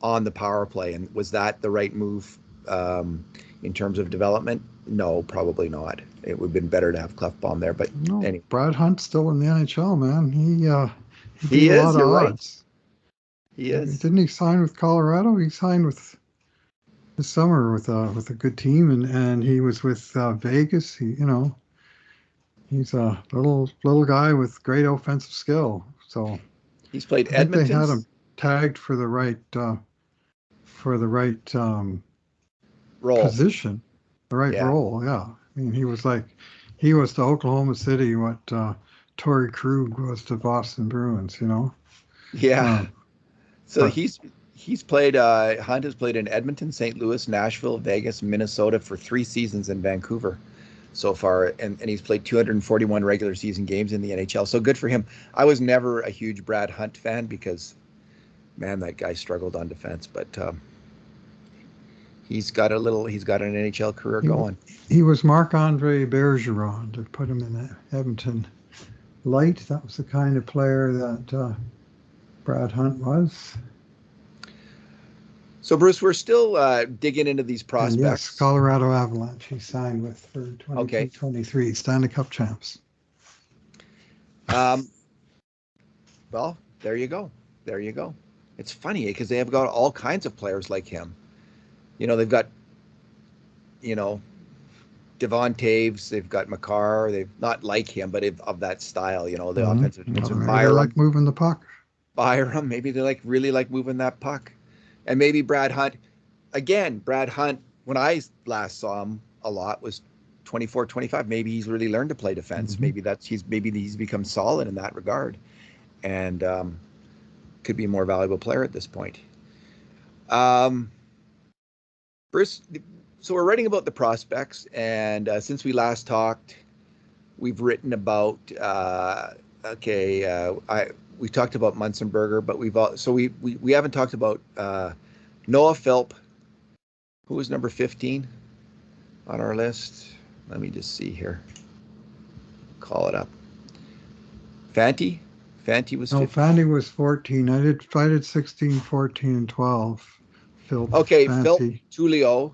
on the power play. And was that the right move in terms of development? No, probably not. It would have been better to have Klefbom there. But no, anyway. Brad Hunt's still in the NHL, man. He is. A lot of You're odds. Right. He is. Didn't he sign with Colorado? He signed with this summer with a good team, and he was with Vegas. He's a little guy with great offensive skill. So he's played I think Edmonton. They had him tagged for the right role position, the right role. Yeah, I mean he was to Oklahoma City what Torrey Krug was to Boston Bruins. Yeah. So he's played. Hunt has played in Edmonton, St. Louis, Nashville, Vegas, Minnesota for 3 seasons, in Vancouver so far, and he's played 241 regular season games in the NHL. So good for him. I was never a huge Brad Hunt fan because, man, that guy struggled on defense. But he's got an NHL career going. He was Marc-Andre Bergeron, to put him in the Edmonton light. That was the kind of player that Brad Hunt was. So, Bruce, we're still digging into these prospects. And yes, Colorado Avalanche he signed with for 2023 Stanley Cup champs. Well, there you go. It's funny because they have got all kinds of players like him. They've got, Devon Taves, they've got Makar, they've not like him, but of that style, the offensive. Maybe they like moving the puck. Byram, maybe they really like moving that puck. And maybe Brad Hunt, when I last saw him a lot, was 24, 25. Maybe he's really learned to play defense. Mm-hmm. Maybe he's become solid in that regard, and could be a more valuable player at this point. Bruce, so we're writing about the prospects, and since we last talked, we've written about. We talked about Munzenberger, but we haven't talked about Noah Philp, who was number 15 on our list. Let me just see here. Call it up. Fanti was 15. No, Fanti was 14. I did 16, 14, and 12. Philp. Okay, Fanti. Philp,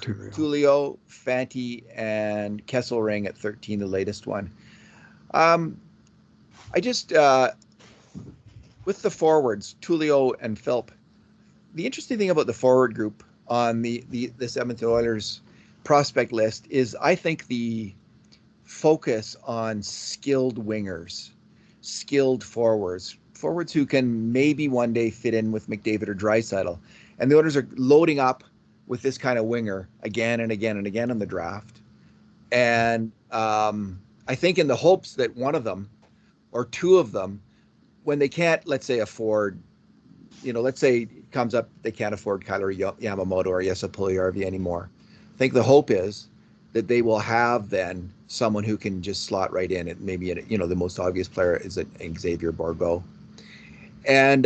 Tullio, Fanti, and Kesselring at 13, the latest one. I just with the forwards, Tullio and Philp. The interesting thing about the forward group on this Edmonton Oilers prospect list is, I think, the focus on skilled wingers, skilled forwards who can maybe one day fit in with McDavid or Draisaitl. And the Oilers are loading up with this kind of winger again and again and again in the draft. And I think in the hopes that one of them or two of them, when they can't, let's say, afford, let's say it comes up, they can't afford Kyler Yamamoto or Jesse Puljujarvi anymore. I think the hope is that they will have then someone who can just slot right in. And maybe, the most obvious player is Xavier Bourgault. And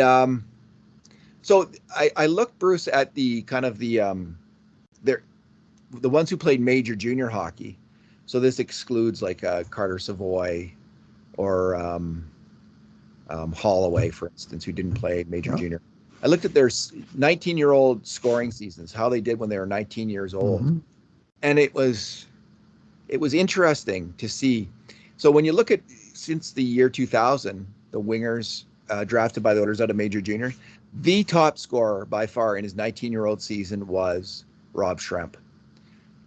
so I looked, Bruce, at the kind of the ones who played major junior hockey. So this excludes like Carter Savoy or Holloway, for instance, who didn't play major junior. I looked at their 19-year-old scoring seasons, how they did when they were 19 years old. Mm-hmm. And it was interesting to see. So when you look at since the year 2000, the wingers drafted by the Oilers out of major junior, The top scorer by far in his 19-year-old season was Rob Schremp.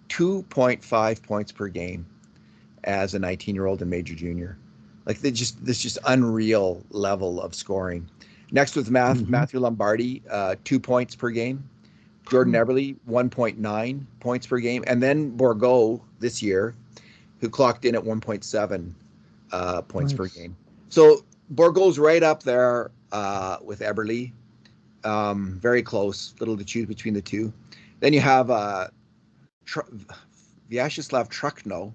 2.5 points per game as a 19-year-old in Major Junior. Like this just unreal level of scoring. Next was Matthew Lombardi, 2 points per game. Jordan Eberle, 1.9 points per game. And then Bourgault this year, who clocked in at 1.7 points per game. So Bourgault's right up there with Eberle. Very close, little to choose between the two. Then you have Vyacheslav Trukno,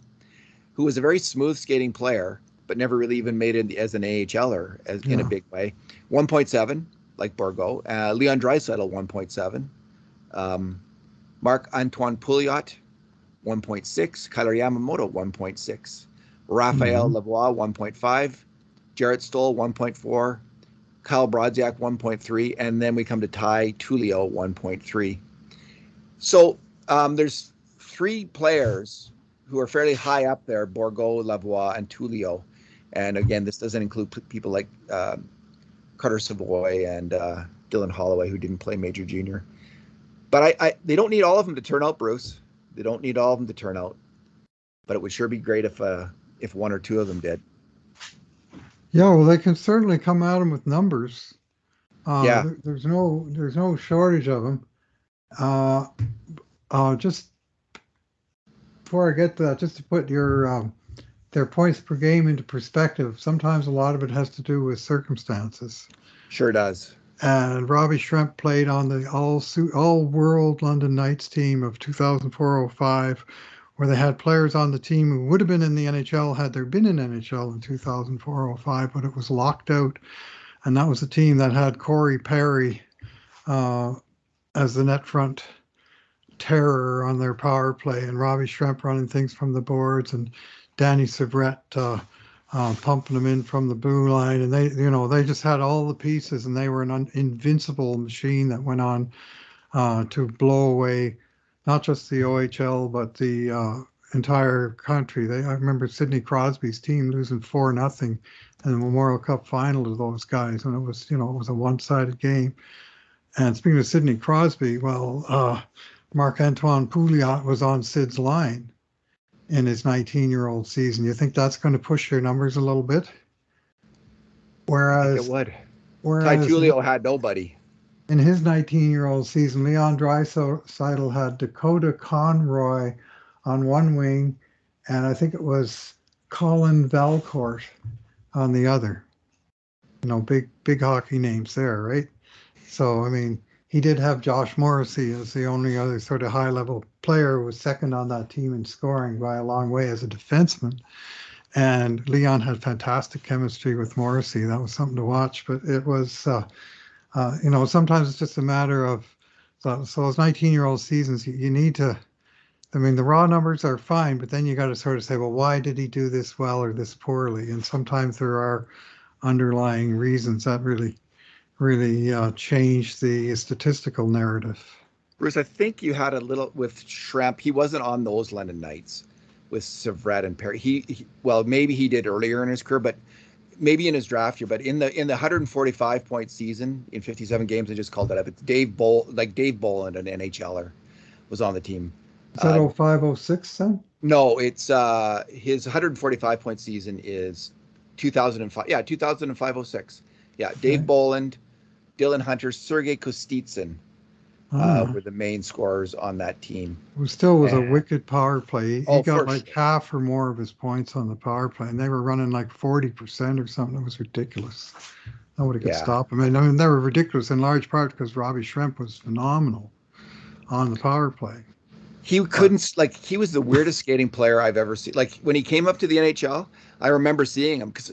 who was a very smooth skating player, but never really even made it as an AHLer in a big way. 1.7, like Bourgault. Leon Draisaitl, 1.7. Marc-Antoine Pouliot, 1.6. Kyler Yamamoto, 1.6. Raphael Lavoie, 1.5. Jarrett Stoll, 1.4. Kyle Brodziak, 1.3. And then we come to Ty Tullio, 1.3. So there's three players who are fairly high up there, Bourgault, Lavoie, and Tullio. And again, this doesn't include people like Carter Savoy and Dylan Holloway, who didn't play Major Junior. But they don't need all of them to turn out, Bruce. They don't need all of them to turn out. But it would sure be great if one or two of them did. Yeah, well, they can certainly come at them with numbers. Yeah. There's no shortage of them. Just before I get to that, just to put their points per game into perspective, sometimes a lot of it has to do with circumstances. Sure does. And Robbie Schremp played on the all-world London Knights team of 2004-05, where they had players on the team who would have been in the NHL had there been an NHL in 2004-05, but it was locked out. And that was a team that had Corey Perry as the net front terror on their power play, and Robbie Schremp running things from the boards, and Danny Severette pumping them in from the blue line. And they just had all the pieces, and they were an invincible machine that went on to blow away not just the OHL, but the entire country. I remember Sidney Crosby's team losing 4-0 in the Memorial Cup final to those guys, and it was a one-sided game. And speaking of Sidney Crosby, well, Marc-Antoine Pouliot was on Sid's line in his 19-year-old season. You think that's going to push your numbers a little bit? I think it would. Ty Tullio had nobody. In his 19-year-old season, Leon Draisaitl had Dakota Conroy on one wing, and I think it was Colin Valcourt on the other. Big hockey names there, right? So, I mean, he did have Josh Morrissey as the only other sort of high-level player who was second on that team in scoring by a long way as a defenseman. And Leon had fantastic chemistry with Morrissey. That was something to watch. But it was, sometimes it's just a matter of, so those 19-year-old seasons, you need to, I mean, the raw numbers are fine, but then you got to sort of say, well, why did he do this well or this poorly? And sometimes there are underlying reasons that really change the statistical narrative. Bruce, I think you had a little with Schremp. He wasn't on those London Knights with Severette and Perry. Well, maybe he did earlier in his career, but maybe in his draft year. But in the 145-point season in 57 games, I just called it up. It's Dave Boland, an NHLer, was on the team. Is that 05-06 then? No, it's his 145-point season is 2005. Yeah, 2005-06. Yeah, Dave Boland, Dylan Hunter, Sergei Kostitsyn were the main scorers on that team. It still was a wicked power play. He got like half or more of his points on the power play, and they were running like 40% or something. It was ridiculous. Nobody could stop him. I mean, they were ridiculous in large part because Robbie Schremp was phenomenal on the power play. He couldn't, he was the weirdest skating player I've ever seen. Like, when he came up to the NHL, I remember seeing him because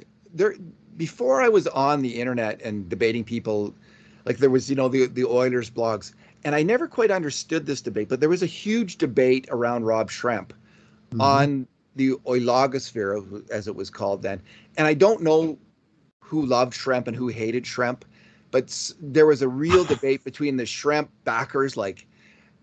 before I was on the internet and debating people, like there was, the Oilers blogs, and I never quite understood this debate, but there was a huge debate around Rob Schremp on the Oilogosphere, as it was called then. And I don't know who loved Schremp and who hated Schremp, but there was a real debate between the Schremp backers, like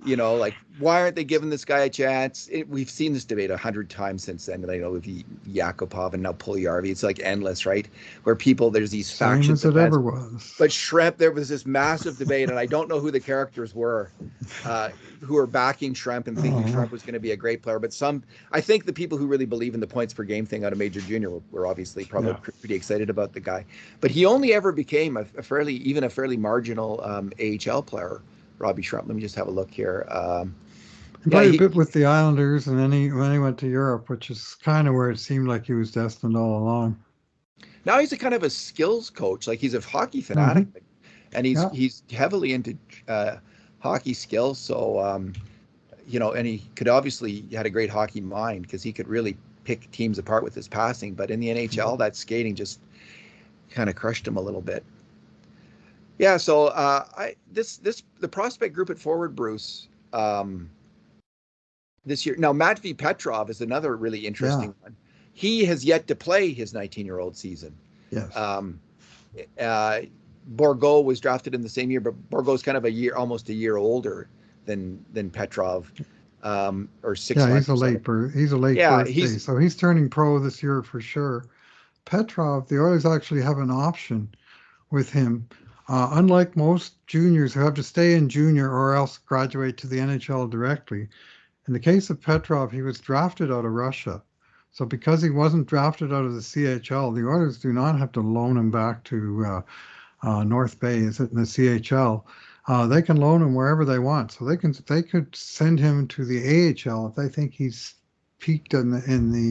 You know, like, why aren't they giving this guy a chance? We've seen this debate 100 times since then. You know, with Yakupov and now Puljujärvi, it's like endless, right? Where there's these Same factions as of it fans. ever was. But Schrempf, there was this massive debate, and I don't know who the characters were, uh, who were backing Schrempf and thinking Oh, Schrempf was going to be a great player. But I think the people who really believe in the points per game thing out of Major Junior were obviously probably yeah. pretty excited about the guy. But he only ever became a fairly marginal AHL player, Robbie Schrempf. Let me just have a look here. He Yeah, played a bit with the Islanders, and then when he went to Europe, which is kind of where it seemed like he was destined all along. now he's a kind of a skills coach. Like, he's a hockey Hmm. fanatic, and he's Yeah. he's heavily into hockey skills. So you know, and he could obviously had a great hockey mind because he could really pick teams apart with his passing. But in the NHL, that skating just kind of crushed him a little bit. Yeah. So the prospect group at forward, Bruce. This year. Now, Matvey Petrov is another really Yeah. interesting one. He has yet to play his 19-year-old season. Yes. Uh, Borgo was drafted in the same year, but Borgo's kind of almost a year older than Petrov, or 6 months He's a or something. he's a late Yeah, birthday, so he's turning pro this year for sure. Petrov, the Oilers actually have an option with him. Unlike most juniors who have to stay in junior or else graduate to the NHL directly, in the case of Petrov, he was drafted out of Russia. So because he wasn't drafted out of the CHL, the Oilers do not have to loan him back to North Bay, is it in the CHL? They can loan him wherever they want. So they could send him to the AHL if they think he's peaked in the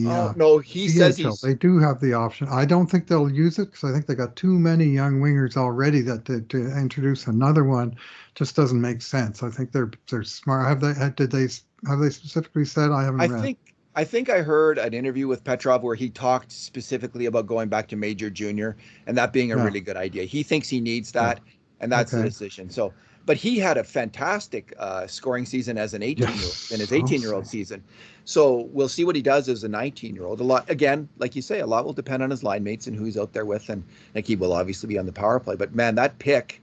oh no, he says CHL. he's They do have the option. I don't think they'll use it because I think they got too many young wingers already that to introduce another one just doesn't make sense. I think they're smart. Have they specifically said? I haven't I read. think I think I heard an interview with Petrov where he talked specifically about going back to Major Junior and that being a Yeah. really good idea. He thinks he needs Yeah. that, and that's the Okay. decision. So, but he had a fantastic scoring season as an 18-year-old in his Yes. 18-year-old Also. season. So we'll see what he does as a 19-year-old. A lot, again, like you say, a lot will depend on his line mates and who he's out there with, and like he will obviously be on the power play. But man, that pick,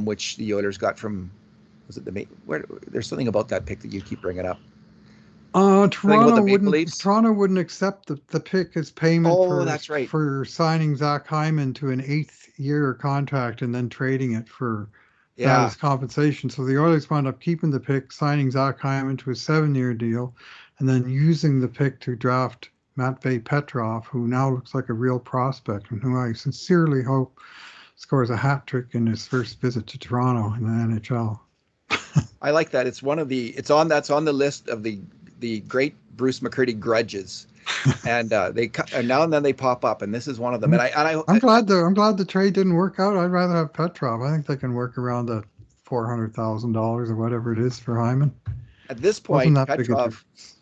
which the Oilers got from, was it where? There's something about that pick that you keep bringing up. Something about the Maple Leafs. Toronto wouldn't accept the pick as payment Oh, that's right. for signing Zach Hyman to an 8th year contract and then trading it for that Yeah. as compensation. So the Oilers wound up keeping the pick, signing Zach Hyman to a 7-year deal, and then using the pick to draft Matvey Petrov, who now looks like a real prospect and who I sincerely hope scores a hat trick in his first visit to Toronto in the NHL. I like that. That's on the list of the great Bruce McCurdy grudges, and and now and then they pop up, and this is one of them. I'm, And I'm glad the trade didn't work out. I'd rather have Petrov. I think they can work around the $400,000 or whatever it is for Hyman. at this Wasn't point, that big a difference.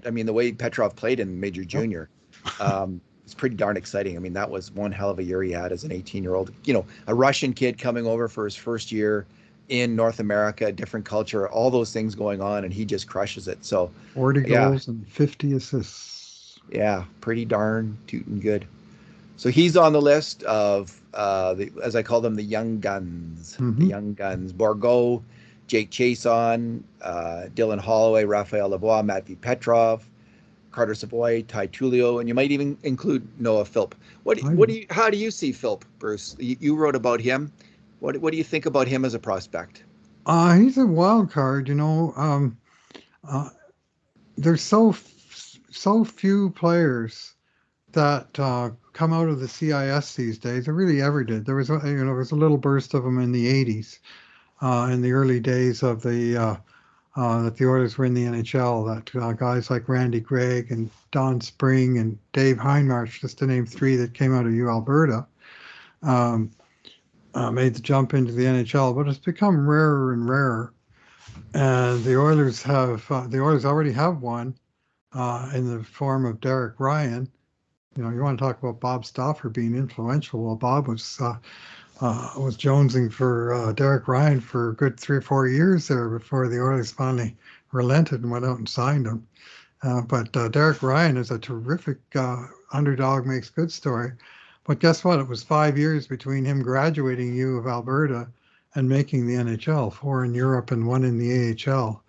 I mean, the way Petrov played in Major Junior, it's pretty darn exciting. I mean, that was one hell of a year he had as an 18-year-old. You know, a Russian kid coming over for his first year in North America, different culture, all those things going on, and he just crushes it. So, 40 yeah, goals and 50 assists. yeah, pretty darn tootin' good. So he's on the list of as I call them, the young guns. The Hmm. young guns: Borgo, Jake Chason, Dylan Holloway, Raphael Lavoie, Matvey Petrov, Carter Savoy, Ty Tulio, and you might even include Noah Philp. How do you see Philp, Bruce? You wrote about him. What do you think about him as a prospect? He's a wild card, you know. Uh, there's so few players that come out of the CIS these days. There really ever did. There was a little burst of them in the 80s, in the early days of that the Oilers were in the NHL. That guys like Randy Gregg and Don Spring and Dave Heinmarch, just to name three that came out of U Alberta, um, made the jump into the NHL. But it's become rarer and rarer. And the Oilers already have one in the form of Derek Ryan. You know, you want to talk about Bob Stauffer being influential. Well, Bob was jonesing for Derek Ryan for a good 3 or 4 years there before the Oilers finally relented and went out and signed him. But Derek Ryan is a terrific underdog makes good story. But guess what? It was 5 years between him graduating U of Alberta and making the NHL, 4 in Europe and 1 in the AHL.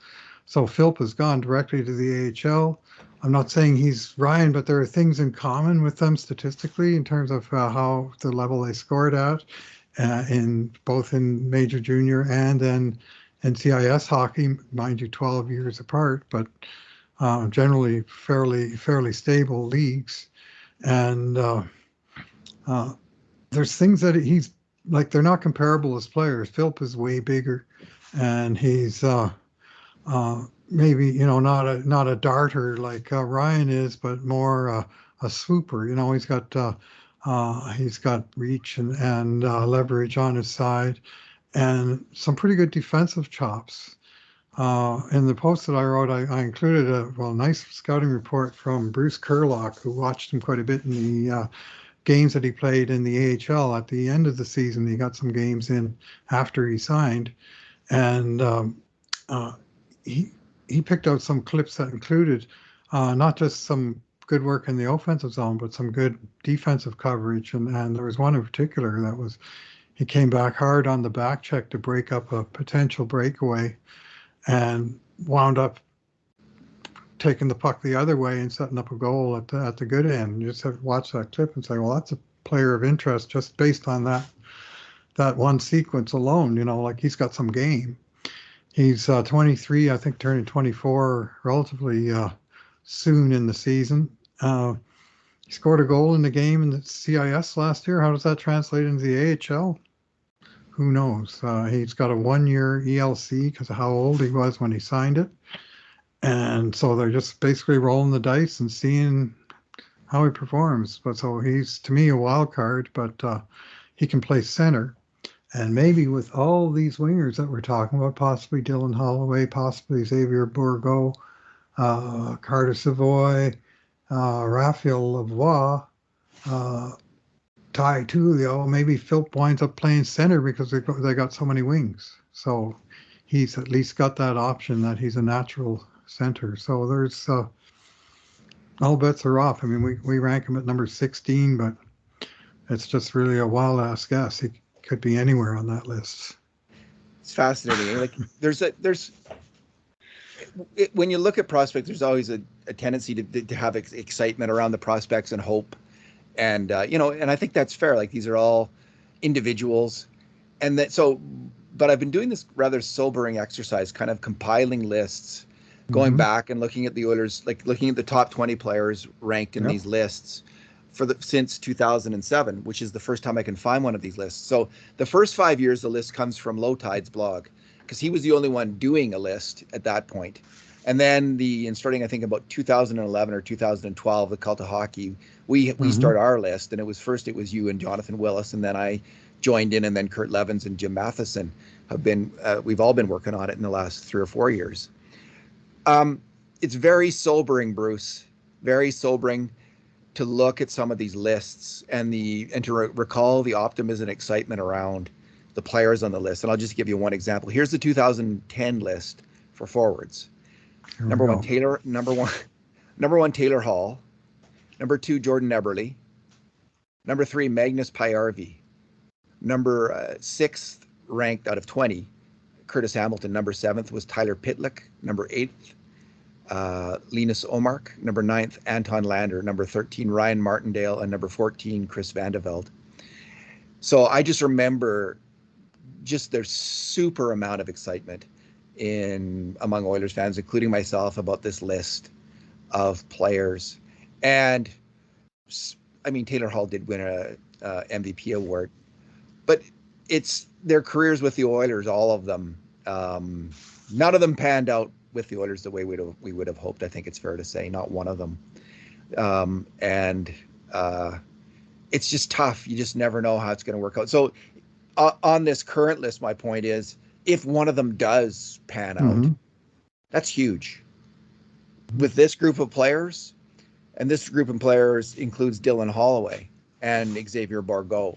So Philp has gone directly to the AHL. I'm not saying he's Ryan, but there are things in common with them statistically in terms of how the level they scored at, in both in major junior and then NCIS hockey, mind you, 12 years apart, but generally fairly stable leagues. And there's things that he's like, they're not comparable as players. Philp is way bigger, and he's maybe, not a darter like Ryan is, but more a swooper. He's got reach and leverage on his side, and some pretty good defensive chops. In the post that I wrote, I included a nice scouting report from Bruce Kurlock, who watched him quite a bit in the games that he played in the AHL at the end of the season. He got some games in after he signed, and uh, he he picked out some clips that included not just some good work in the offensive zone, but some good defensive coverage. And there was one in particular that was, he came back hard on the back check to break up a potential breakaway and wound up taking the puck the other way and setting up a goal at the good end. You just have to watch that clip and say, well, that's a player of interest just based on that one sequence alone. Like, he's got some game. He's 23, I think, turning 24 relatively soon in the season. He scored a goal in the game in the CIS last year. How does that translate into the AHL? Who knows? He's got a 1-year ELC because of how old he was when he signed it. And so they're just basically rolling the dice and seeing how he performs. But so he's, to me, a wild card, but he can play center. And maybe with all these wingers that we're talking about, possibly Dylan Holloway, possibly Xavier Bourgault, Carter Savoy, Raphael Lavoie, Ty Tullio, maybe Philp winds up playing center because they got so many wings. So he's at least got that option that he's a natural center. So there's all bets are off. I mean, we rank him at number 16, but it's just really a wild ass guess. He could be anywhere on that list. It's fascinating. Like, when you look at prospects, there's always a tendency to have excitement around the prospects and hope. And, and I think that's fair. Like, these are all individuals. But I've been doing this rather sobering exercise, kind of compiling lists, going back and looking at the Oilers, like looking at the top 20 players ranked in these lists since 2007, which is the first time I can find one of these lists. So the first 5 years, the list comes from Low Tide's blog, because he was the only one doing a list at that point. And then starting, I think, about 2011 or 2012, the Cult of Hockey, we start our list, and it was you and Jonathan Willis, and then I joined in, and then Kurt Levins and Jim Matheson we've all been working on it in the last 3 or 4 years. It's very sobering, Bruce, very sobering to look at some of these lists and to recall the optimism and excitement around the players on the list. And I'll just give you one example. Here's the 2010 list for forwards. Number one, Taylor Hall. Number 2, Jordan Eberle. Number 3, Magnus Pajärvi. Number 6th ranked out of 20, Curtis Hamilton. Number 7th was Tyler Pitlick. Number 8th, Linus Omark. Number 9th, Anton Lander. Number 13, Ryan Martindale. And number 14, Chris Vandeveld. So I just remember their super amount of excitement among Oilers fans, including myself, about this list of players. And I mean, Taylor Hall did win a MVP award, but it's their careers with the Oilers, all of them. None of them panned out with the Oilers the way we would have hoped. I think it's fair to say, not one of them. It's just tough. You just never know how it's going to work out. So on this current list, my point is, if one of them does pan out, that's huge. With this group of players, and this group of players includes Dylan Holloway and Xavier Bourgault,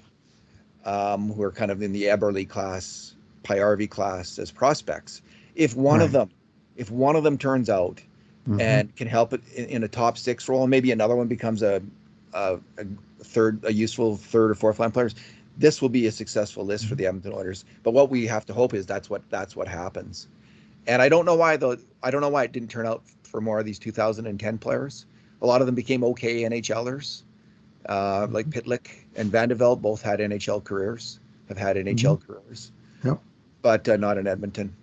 who are kind of in the Eberle class, Pajärvi class as prospects. If one of them turns out and can help it in a top 6 role, and maybe another one becomes a useful third or fourth line players, this will be a successful list for the Edmonton Oilers. But what we have to hope is that's what happens. And I don't know why though. I don't know why it didn't turn out for more of these 2010 players. A lot of them became okay NHLers, like Pitlick and Vandeveld both had NHL careers, have had NHL careers. Yep. But not in Edmonton.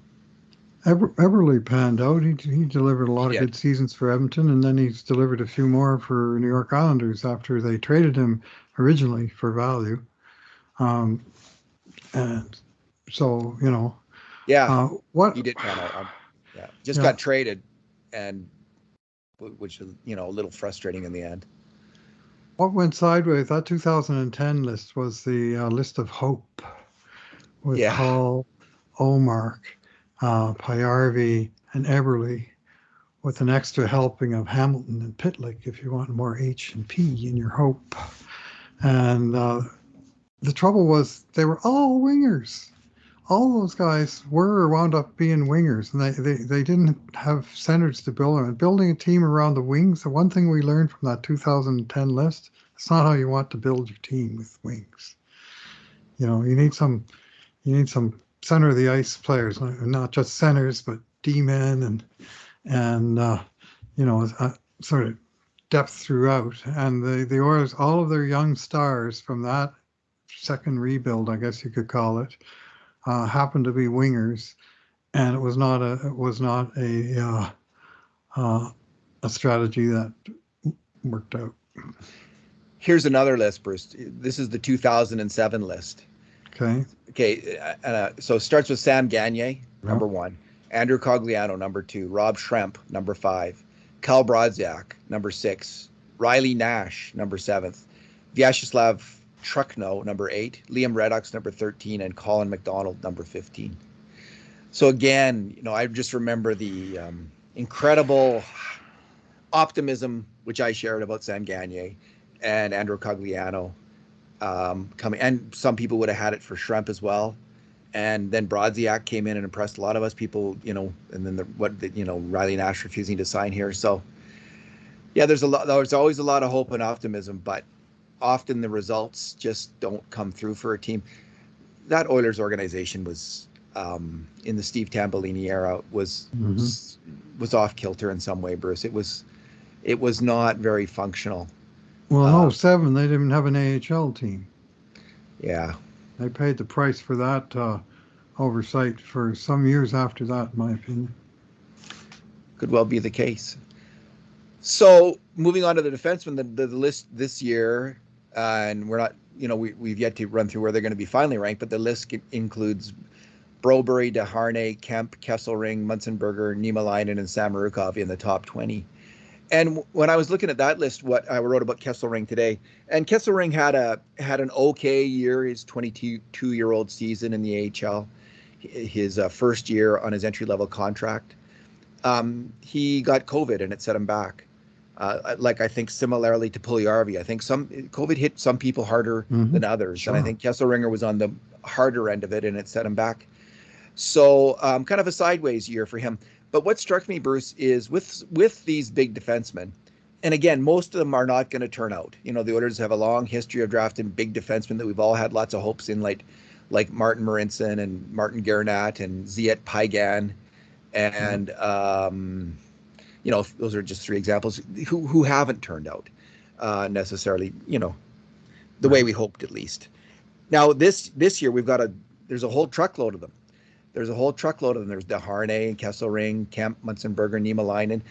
Eberle panned out. He delivered a lot of good seasons for Edmonton, and then he's delivered a few more for New York Islanders after they traded him originally for value. And so, what he did pan out. Just got traded, and which is a little frustrating in the end. What went sideways? That 2010 list was the list of hope with Hall, Olmark, Payarvi, and Eberle, with an extra helping of Hamilton and Pitlick if you want more H and P in your hope. And the trouble was they were all wingers. All those guys were or wound up being wingers, and they didn't have centers to build on. Building a team around the wings, the one thing we learned from that 2010 list, it's not how you want to build your team with wings. You need some center of the ice players, not just centers, but D-men and sort of depth throughout. And the Oilers, all of their young stars from that second rebuild, I guess you could call it, happened to be wingers, and it was not a strategy that worked out. Here's another list, Bruce. This is the 2007 list. Okay. So it starts with Sam Gagner, number 1, Andrew Cogliano, number 2, Rob Schremp, number 5, Cal Brodziak, number 6, Riley Nash, number 7th, Vyacheslav Truchno, number 8, Liam Reddox, number 13, and Colin McDonald, number 15. So again, I just remember the incredible optimism which I shared about Sam Gagner and Andrew Cogliano coming, and some people would have had it for Schremp as well. And then Brodziak came in and impressed a lot of us people, and then Riley Nash refusing to sign here. So yeah, there's always a lot of hope and optimism, but often the results just don't come through for a team. That Oilers organization was in the Steve Tambellini era was off kilter in some way, Bruce. It was not very functional. Well, in 07, they didn't have an AHL team. Yeah. They paid the price for that oversight for some years after that, in my opinion. Could well be the case. So moving on to the defensemen, the list this year, and we're not, we've yet to run through where they're going to be finally ranked, but the list includes Broberry, DeHarnay, Kemp, Kesselring, Munzenberger, Niemelainen, and Samorukov in the top 20. And when I was looking at that list, what I wrote about Kesselring today, and Kesselring had an okay year, his 22-year-old season in the AHL, his first year on his entry-level contract. He got COVID and it set him back. Like I think similarly to Puljujarvi, I think COVID hit some people harder than others, and I think Kesselringer was on the harder end of it, and it set him back. So kind of a sideways year for him. But what struck me, Bruce, is with these big defensemen, and again, most of them are not going to turn out. The Oilers have a long history of drafting big defensemen that we've all had lots of hopes in, like Martin Marincin and Martin Garnett and Ziet Paigan, and those are just 3 examples who haven't turned out necessarily, the way we hoped at least. Now this year there's a whole truckload of them. There's DeHarnay, Kesselring, Kemp, Munzenberger, Niemelainen.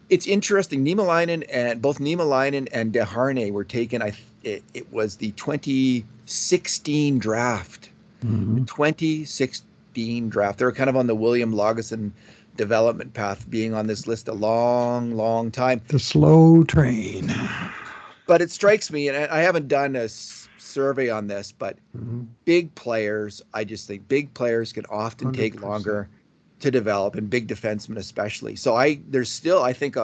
It's interesting. Both Niemelainen and DeHarnay were taken. It was the 2016 draft. The 2016 draft. They were kind of on the William Lagesson development path, being on this list a long, long time. The slow train. But it strikes me, and I haven't done a survey on this, but big players, I just think big players can often 100%. Take longer to develop, and big defensemen especially. So there's still, I think,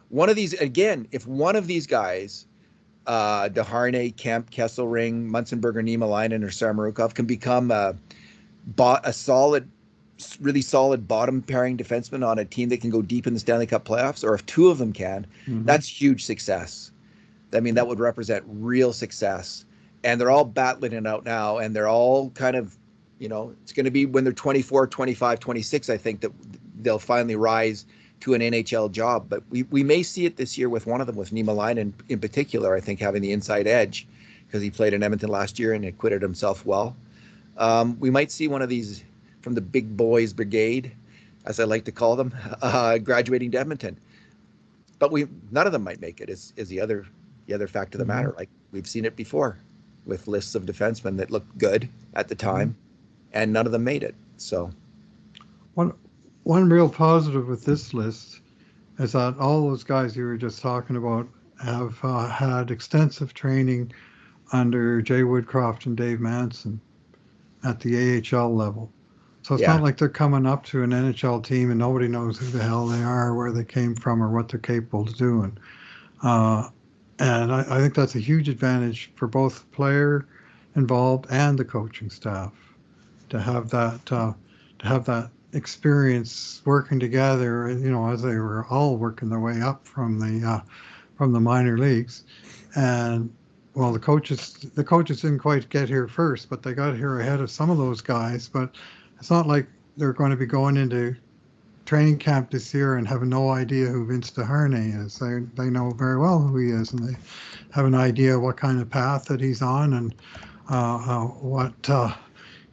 one of these, again, if one of these guys, DeHarnay, Kemp, Kesselring, Munzenberger, Niemelainen, or Samorukov, can become a solid, really solid bottom pairing defenseman on a team that can go deep in the Stanley Cup playoffs, or if 2 of them can, that's huge success. I mean, that would represent real success. and they're all battling it out now, and they're all kind of, it's going to be when they're 24, 25, 26, I think that they'll finally rise to an NHL job. But we may see it this year with one of them, with Niemelainen in particular, I think, having the inside edge because he played in Edmonton last year and acquitted himself well. We might see one of these from the big boys brigade, as I like to call them, graduating to Edmonton. But none of them might make it. Is the other fact of the matter. Like we've seen it before with lists of defensemen that looked good at the time, and none of them made it. So one real positive with this list is that all those guys you were just talking about have had extensive training under Jay Woodcroft and Dave Manson at the AHL level. So it's not like they're coming up to an NHL team and nobody knows who the hell they are, where they came from, or what they're capable of doing. And I think that's a huge advantage for both the player involved and the coaching staff to have that experience working together. As they were all working their way up from the minor leagues, and well, the coaches didn't quite get here first, but they got here ahead of some of those guys. But it's not like they're going to be going into training camp this year and have no idea who Vince DeHarnay is. They know very well who he is, and they have an idea what kind of path that he's on, and what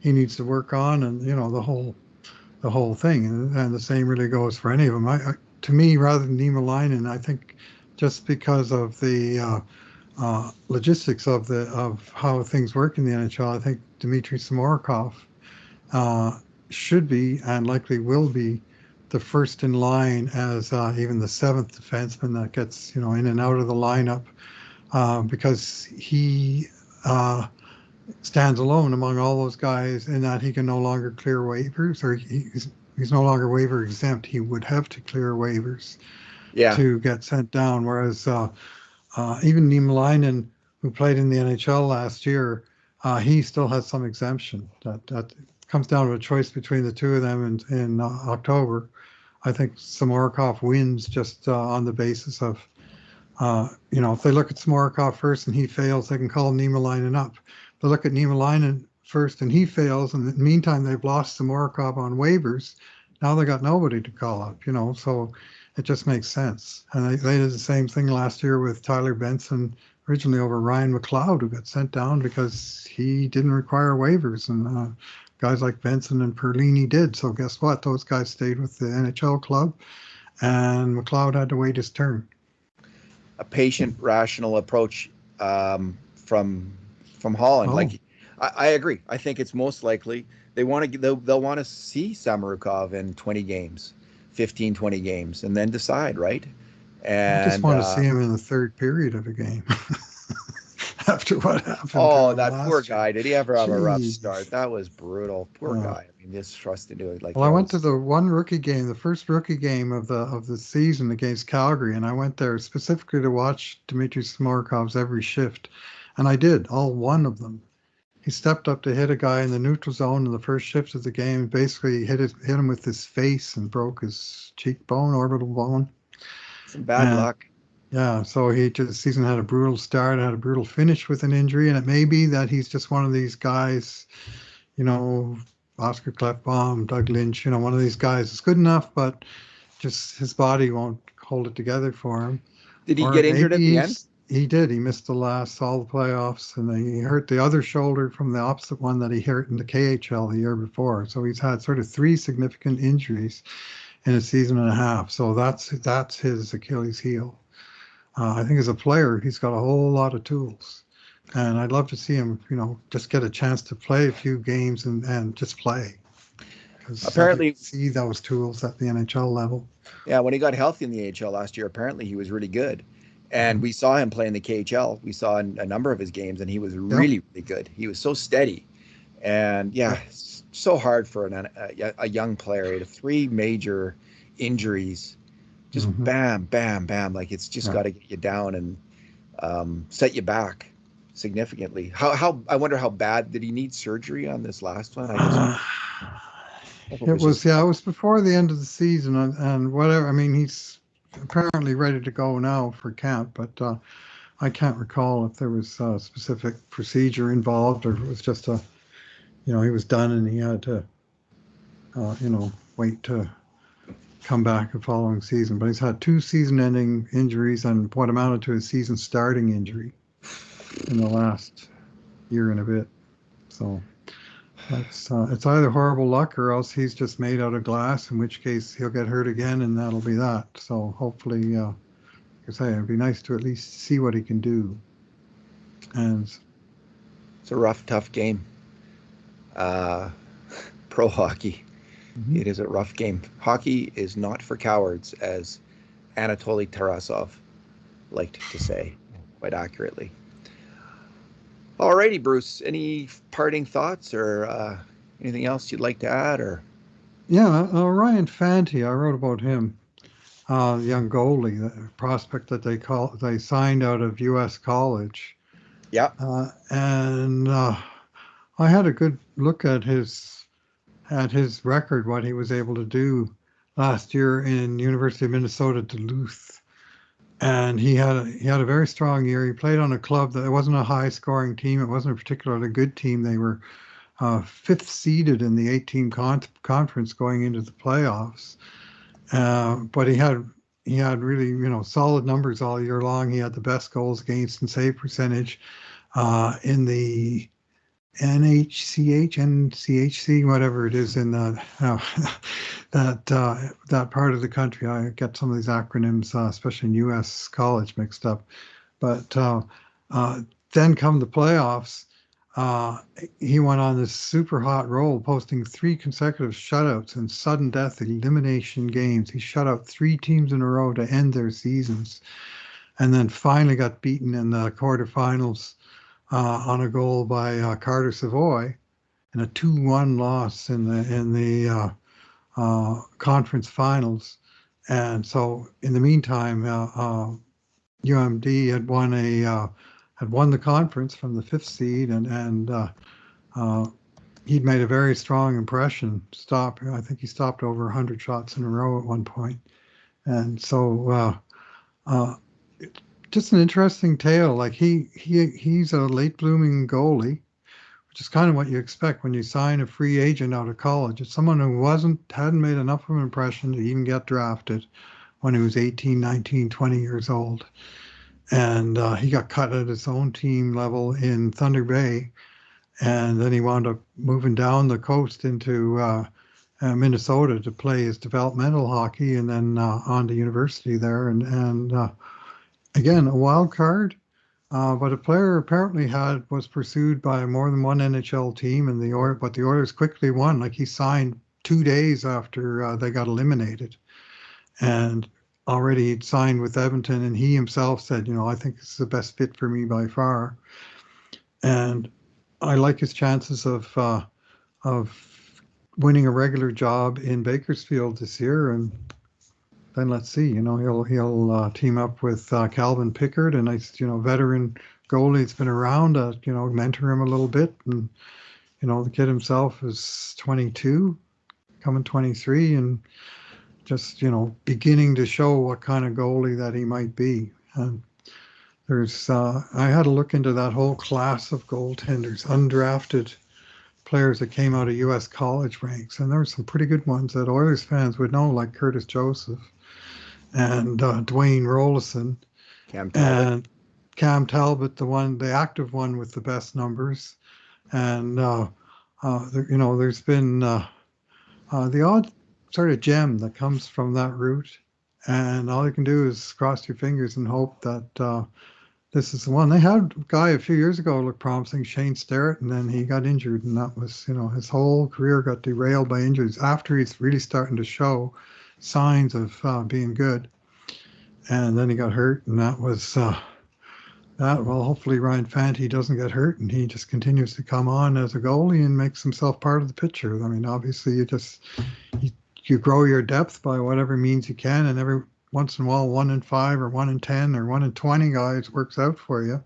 he needs to work on, and the whole thing. And the same really goes for any of them. To me, rather than Niemelainen, I think just because of the logistics of how things work in the NHL, I think Dmitry Samorukov should be and likely will be the first in line as even the seventh defenseman that gets in and out of the lineup, because he stands alone among all those guys in that he can no longer clear waivers, or he's no longer waiver exempt. He would have to clear waivers to get sent down, whereas even Niemelainen, who played in the NHL last year, he still has some exemption. That comes down to a choice between the two of them in October. I think Samorukov wins just on the basis of, if they look at Samorukov first and he fails, they can call Niemelainen up. If they look at Niemelainen first and he fails, and in the meantime they've lost Samorukov on waivers, now they got nobody to call up, so it just makes sense. And they did the same thing last year with Tyler Benson, originally over Ryan McLeod, who got sent down because he didn't require waivers, and guys like Benson and Perlini did. So guess what? Those guys stayed with the NHL club, and McLeod had to wait his turn. A patient, rational approach from Holland. Like I agree. I think it's most likely they'll want to see Samorukov in 20 games, 15, 20 games, and then decide, right? And I just want to see him in the third period of a game. After what happened. Oh, that poor guy. Did he ever have a rough start? That was brutal. Poor guy. I mean, just trust into it. Well, I went to the one rookie game, the first rookie game of the season against Calgary, and I went there specifically to watch Dmitry Samorokov's every shift, and I did, all one of them. He stepped up to hit a guy in the neutral zone in the first shift of the game, basically hit him with his face and broke his cheekbone, orbital bone. Some bad luck. Yeah, so the season had a brutal start, had a brutal finish with an injury, and it may be that he's just one of these guys, Oscar Klefbom, Doug Lynch, one of these guys is good enough, but just his body won't hold it together for him. Did he get injured at the end? He did. He missed all the playoffs, and then he hurt the other shoulder from the opposite one that he hurt in the KHL the year before. So he's had sort of 3 significant injuries in a season and a half. So that's his Achilles heel. I think as a player, he's got a whole lot of tools, and I'd love to see him, just get a chance to play a few games and just play. Apparently, see those tools at the NHL level. Yeah, when he got healthy in the AHL last year, apparently he was really good, and we saw him play in the KHL. We saw a number of his games, and he was really, really good. He was so steady, and it's so hard for a young player. 3 major injuries. Just bam, bam, bam. Like it's just got to get you down and set you back significantly. How I wonder how bad did he need surgery on this last one? It was before the end of the season and whatever. I mean, he's apparently ready to go now for camp, but I can't recall if there was a specific procedure involved or if it was just he was done and he had to, wait to come back the following season. But he's had two season-ending injuries and what amounted to a season-starting injury in the last year and a bit. So that's it's either horrible luck or else he's just made out of glass, in which case he'll get hurt again and that'll be that. So hopefully, like I say, it'd be nice to at least see what he can do. And It's a rough, tough game. Pro hockey. mhm. It is a rough game. Hockey is not for cowards, as Anatoly Tarasov liked to say quite accurately. Alrighty, Bruce. Any parting thoughts or anything else you'd like to add? Or Yeah, Ryan Fanti, I wrote about him, the young goalie, the prospect that they signed out of U.S. college. yeah, And I had a good look at his record, what he was able to do last year in University of Minnesota Duluth, and he had a very strong year. He played on a club that it wasn't a high scoring team. It wasn't a particularly good team. They were fifth seeded in the 18 conference going into the playoffs. But he had really solid numbers all year long. He had the best goals against and save percentage in the NCHC, whatever it is in that part of the country. I get some of these acronyms, especially in U.S. college, mixed up. But then come the playoffs, uh, he went on this super hot roll, posting three consecutive shutouts in sudden death elimination games. He shut out three teams in a row to end their seasons, and then finally got beaten in the quarterfinals on a goal by Carter Savoy in a 2-1 loss in the conference finals. And so, in the meantime, UMD had won the conference from the fifth seed, and he'd made a very strong impression. I think he stopped over 100 shots in a row at one point, and so just an interesting tale. Like he's a late blooming goalie, which is kind of what you expect when you sign a free agent out of college. It's someone who hadn't made enough of an impression to even get drafted when he was 18, 19, 20 years old. And he got cut at his own team level in Thunder Bay. And then he wound up moving down the coast into Minnesota to play his developmental hockey and then on to university there. And again, a wild card. But a player apparently was pursued by more than one NHL team, and but the Oilers quickly won. Like he signed 2 days after they got eliminated, and already he'd signed with Edmonton. And he himself said, I think this is the best fit for me by far. And I like his chances of winning a regular job in Bakersfield this year. And then let's see, he'll team up with Calvin Pickard, a nice, veteran goalie that's been around, mentor him a little bit. And, the kid himself is 22, coming 23, and just, beginning to show what kind of goalie that he might be. And I had to look into that whole class of goaltenders, undrafted players that came out of U.S. college ranks. And there were some pretty good ones that Oilers fans would know, like Curtis Joseph and Dwayne Rollison Cam Talbot. and Cam Talbot, the active one with the best numbers. And there's been the odd sort of gem that comes from that route, and all you can do is cross your fingers and hope that this is the one. They had a guy a few years ago looked promising, Shane Starrett, and then he got injured, and that was his whole career got derailed by injuries after he's really starting to show signs of being good, and then he got hurt, and that was well, hopefully Ryan Fanti doesn't get hurt and he just continues to come on as a goalie and makes himself part of the picture. I mean, obviously you grow your depth by whatever means you can, and every once in a while 1 in 5 or 1 in 10 or 1 in 20 guys works out for you.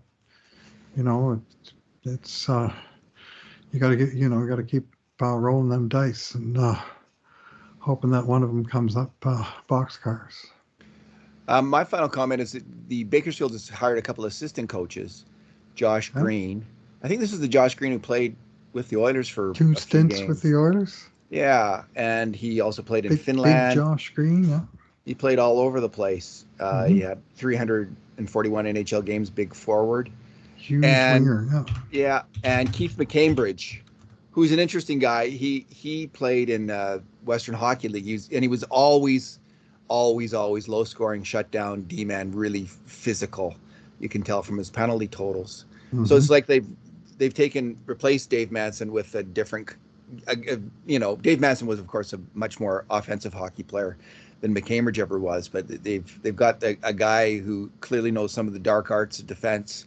It's you got to keep rolling them dice and hoping that one of them comes up boxcars. My final comment is that the Bakersfield has hired a couple of assistant coaches. Josh Yeah. Green. I think this is the Josh Green who played with the Oilers for Two a few stints with games. the Oilers. Yeah, and he also played in Big Finland. Josh Green. Yeah. He played all over the place. He Hmm. had 341 NHL games, big forward. Huge And winger. Yeah. yeah, and Keith McCambridge, who's an interesting guy. He played in Western Hockey League, and he was always low scoring, shutdown, D man, really physical. You can tell from his penalty totals. So Hmm. it's like they've replaced Dave Manson with a different. Dave Manson was of course a much more offensive hockey player than McCambridge ever was, but they've got a guy who clearly knows some of the dark arts of defense,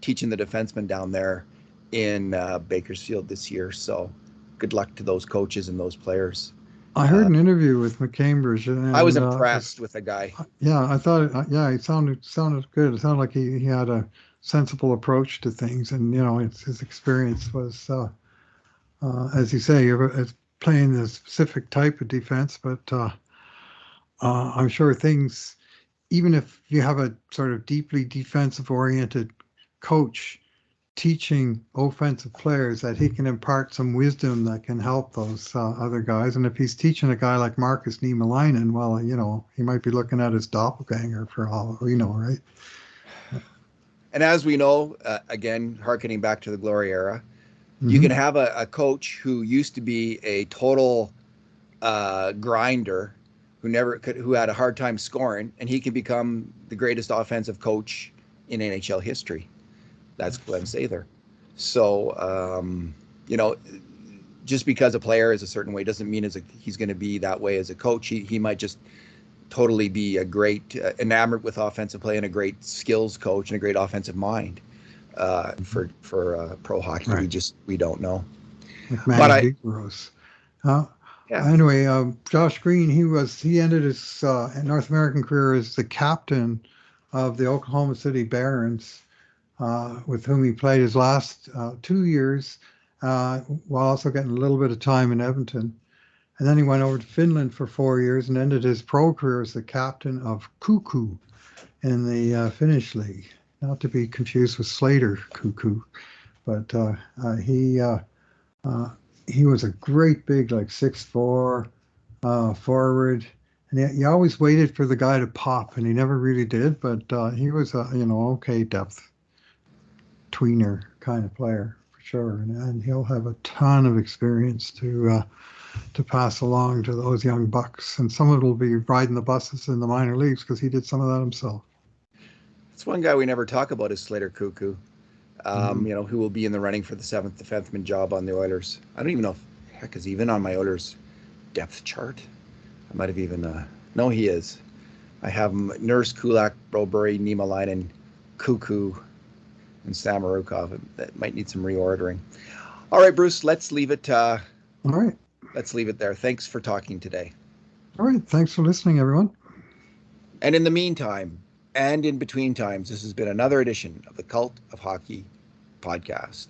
teaching the defensemen down there in Bakersfield this year. So good luck to those coaches and those players. I heard Uh, an interview with McCambridge, I was and impressed with the guy. yeah, I thought, yeah, it sounded good. It sounded like he had a sensible approach to things, and his experience was, as you say, it's playing the specific type of defense, but I'm sure things, even if you have a sort of deeply defensive oriented coach teaching offensive players, that he can impart some wisdom that can help those other guys. And if he's teaching a guy like Marcus Niemelainen, well, he might be looking at his doppelganger for all we know, right? And as we know, again, harkening back to the glory era, you can Hmm. have a coach who used to be a total grinder, who had a hard time scoring, and he can become the greatest offensive coach in NHL history. That's Glenn Sather. So, just because a player is a certain way doesn't mean he's going to be that way as a coach. He might just totally be a great enamored with offensive play and a great skills coach and a great offensive mind for pro hockey. Right. We don't know. Like But Manny Vigouroux. Uh, yeah, anyway, Josh Green, he ended his North American career as the captain of the Oklahoma City Barons, with whom he played his last 2 years, while also getting a little bit of time in Edmonton. And then he went over to Finland for 4 years and ended his pro career as the captain of Kuku in the Finnish league. Not to be confused with Slater Kuku, but uh, he was a great big, like 6'4" forward. And he always waited for the guy to pop, and he never really did. But he was a okay depth tweener kind of player for sure, and he'll have a ton of experience to pass along to those young bucks, and some of it will be riding the buses in the minor leagues because he did some of that himself. it's one guy we never talk about is Slater Cuckoo. Mhm. Who will be in the running for the seventh defenseman job on the Oilers. I don't even know if heck is even on my Oilers depth chart. I might have even no, he is. I have Nurse, Kulak, Broberry, Niemelainen, Cuckoo, and Samarukov. That might need some reordering. All right, Bruce, All right. let's leave it there. Thanks for talking today. All right. Thanks for listening, everyone. And in the meantime, and in between times, this has been another edition of the Cult of Hockey podcast.